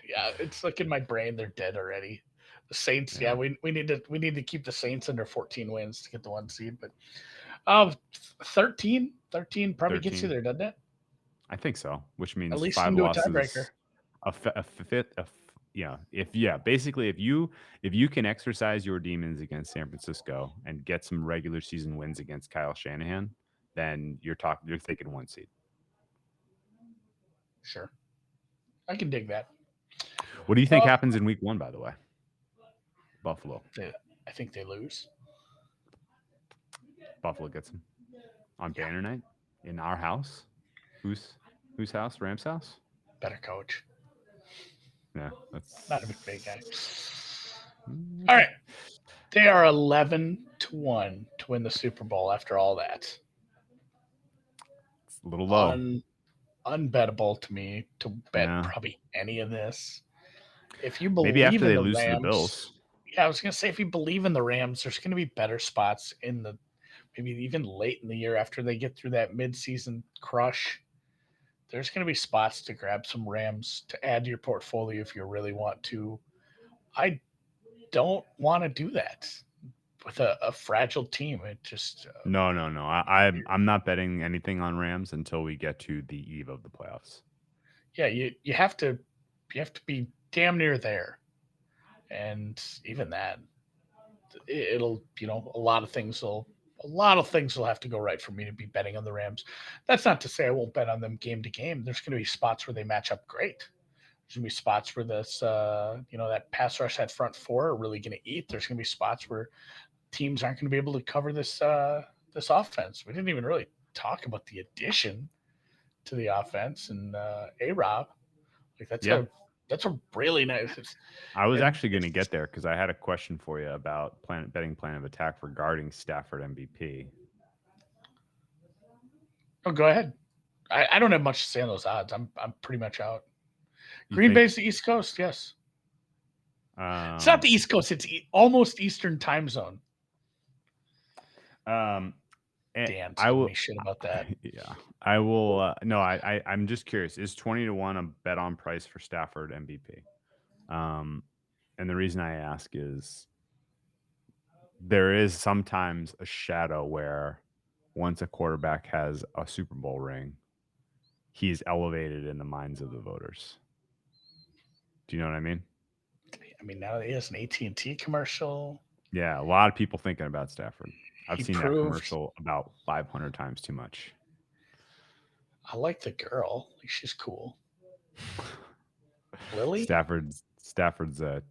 Yeah, it's like in my brain they're dead already. The Saints, yeah, we need to keep the Saints under 14 wins to get the 1 seed, but 13 probably gets you there, doesn't it? I think so, which means at least 5 into losses. A tiebreaker. basically if you can exercise your demons against San Francisco and get some regular season wins against Kyle Shanahan, then you're thinking 1 seed. Sure, I can dig that. What do you think happens in week 1, by the way? Buffalo. I think they lose. Buffalo gets them on banner night in our house. Whose house? Rams' house? Better coach. Yeah, that's Not a big guy. All right. They are 11-1 to win the Super Bowl after all that. It's a little low. Unbettable to me to bet Yeah. probably any of this. If you Maybe believe after in they the lose to the Rams, Bills. yeah, I was gonna say if you believe in the Rams, there's gonna be better spots in the maybe even late in the year after they get through that midseason crush. There's gonna be spots to grab some Rams to add to your portfolio if you really want to. I don't want to do that with a fragile team. It just No. I'm not betting anything on Rams until we get to the eve of the playoffs. yeah, you have to be damn near there, and even that, it'll a lot of things will have to go right for me to be betting on the Rams. That's not to say I won't bet on them game to game. There's going to be spots where they match up great. There's going to be spots where this that pass rush, that front four are really going to eat. There's going to be spots where teams aren't going to be able to cover this offense. We didn't even really talk about the addition to the offense and A-Rob. Like that's a really nice. I was And actually going to get there because I had a question for you about betting plan of attack regarding Stafford MVP. oh, go ahead. I don't have much to say on those odds. I'm pretty much out. Green Bay's the East Coast, yes. It's not the East Coast. It's almost Eastern time zone. Dan's giving me shit about that. Yeah, I will. No, I'm just curious. Is 20-1 a bet on price for Stafford MVP? And the reason I ask is there is sometimes a shadow where once a quarterback has a Super Bowl ring, he's elevated in the minds of the voters. Do you know what I mean? I mean, now he has an AT&T commercial. Yeah, a lot of people thinking about Stafford. I've seen proved, that commercial about 500 times too much. I like the girl. She's cool. Lily? Stafford's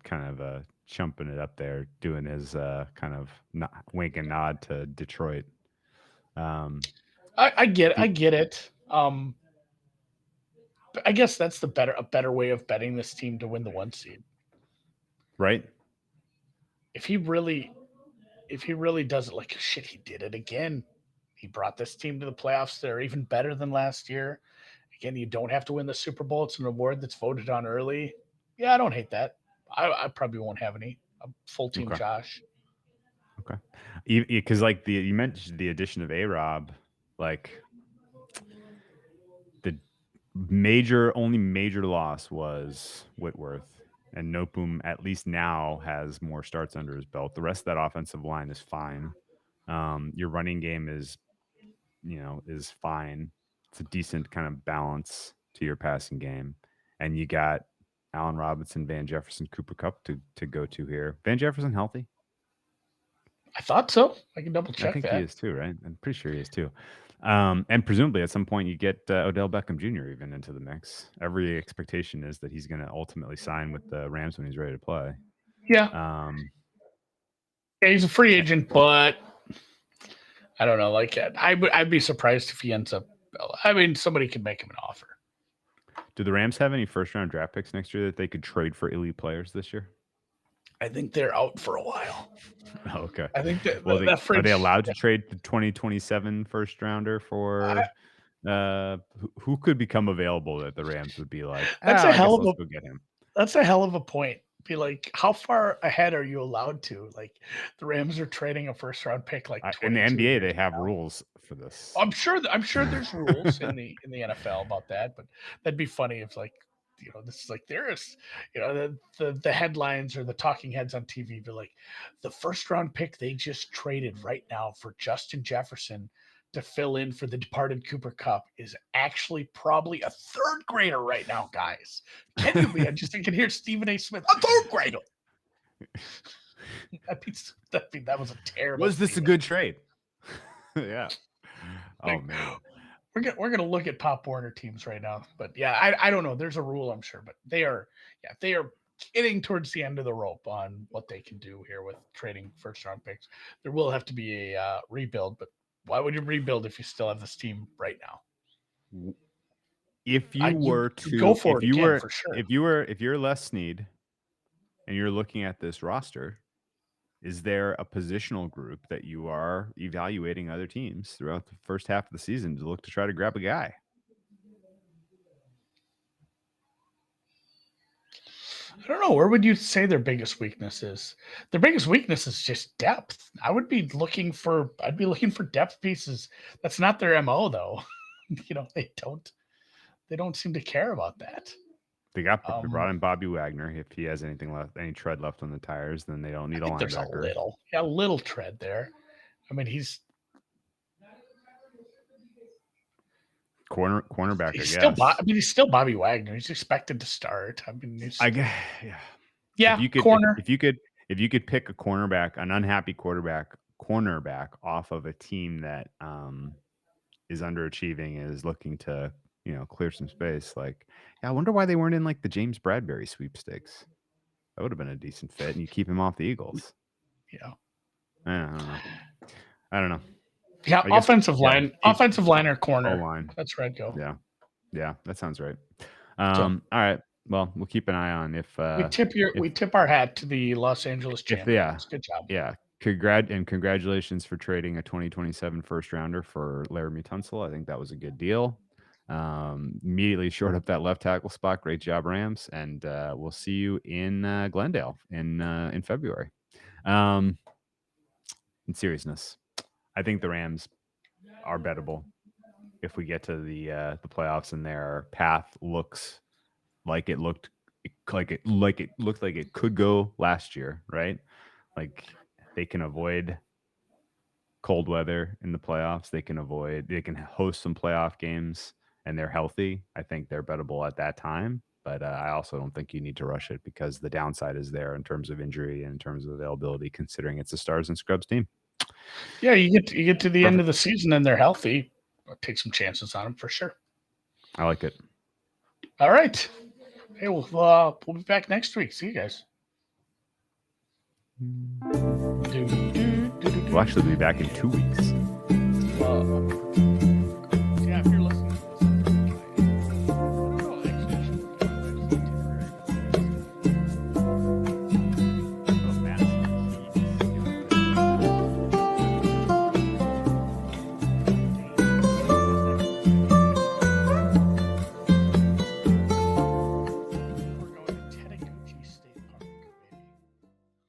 kind of chumping it up there, doing his kind of wink and nod to Detroit. I get it. But I guess that's a better way of betting this team to win the 1 seed. Right? If he really does it, like shit, he did it again. He brought this team to the playoffs. They're even better than last year. Again, you don't have to win the Super Bowl. It's an award that's voted on early. Yeah, I don't hate that. I probably won't have any. I'm full team Okay. Josh. Okay. Because like you mentioned the addition of A-Rob, like the only major loss was Whitworth, and Nopum at least now has more starts under his belt. The rest of that offensive line is fine. Your running game is fine. It's a decent kind of balance to your passing game, and you got Allen Robinson, Van Jefferson, Cooper Kupp to go to here. Van Jefferson healthy? I thought so. I can double check I think that. he is too, right? I'm pretty sure he is too. And presumably at some point you get Odell Beckham Jr. even into the mix. Every expectation is that he's going to ultimately sign with the Rams when he's ready to play. Yeah. Yeah, he's a free agent, but I don't know. Like I'd be surprised if he ends up. I mean, somebody could make him an offer. Do the Rams have any first-round draft picks next year that they could trade for elite players this year? I think they're out for a while. Oh, okay. I think that. Well, are they allowed to trade the 2027 first rounder for who could become available that the Rams would be like? Let's go get him. That's a hell of a point. Be like, how far ahead are you allowed to? Like, the Rams are trading a first round pick. Like in the NBA, they have rules for this. I'm sure there's rules in the NFL about that, but that'd be funny if like this is like there's the headlines or the talking heads on TV be like the first round pick they just traded right now for Justin Jefferson to fill in for the departed Cooper Kupp is actually probably a third grader right now, guys. Can you be? I just can hear Stephen A. Smith, a third grader. That was a terrible. Was this a good trade? Yeah. Oh man. We're gonna look at Pop Warner teams right now, but yeah, I don't know. There's a rule, I'm sure, but they are getting towards the end of the rope on what they can do here with trading first round picks. There will have to be a rebuild, but why would you rebuild if you still have this team right now? If you were to go for if you were for sure. if you're Les Snead and you're looking at this roster, is there a positional group that you are evaluating other teams throughout the first half of the season to look to try to grab a guy? I don't know. Where would you say their biggest weakness is? Their biggest weakness is just depth. I'd be looking for depth pieces. That's not their MO though. They don't seem to care about that. They brought in Bobby Wagner. If he has anything left, any tread left on the tires, then they don't need a linebacker. There's a little tread there. I mean, he's cornerback. He's I guess. he's still Bobby Wagner. He's expected to start. I mean, I guess. Yeah. Yeah. If you could pick a cornerback, an unhappy cornerback off of a team that is underachieving and is looking to clear some space. I wonder why they weren't in the James Bradbury sweepstakes. That would have been a decent fit, and you keep him off the Eagles. Yeah. I don't know. Yeah, offensive line or corner. O-line. That's where I'd go. Yeah, that sounds right. All right. Well, we'll keep an eye on if we tip our hat to the Los Angeles champions. Good job. Yeah. Congratulations for trading a 2027 first rounder for Laramie Tunsil. I think that was a good deal. Immediately shored up that left tackle spot. Great job, Rams. And we'll see you in Glendale in February. In seriousness, I think the Rams are bettable if we get to the playoffs and their path looks like it looked like it could go last year, right? They can avoid cold weather in the playoffs. They can host some playoff games, and they're healthy. I think they're bettable at that time, but I also don't think you need to rush it because the downside is there in terms of injury and in terms of availability, considering it's a stars and scrubs team. Yeah, you get to the end of the season and they're healthy. I'll take some chances on them for sure. I like it. All right. Hey, we'll be back next week. See you guys. We'll actually be back in 2 weeks.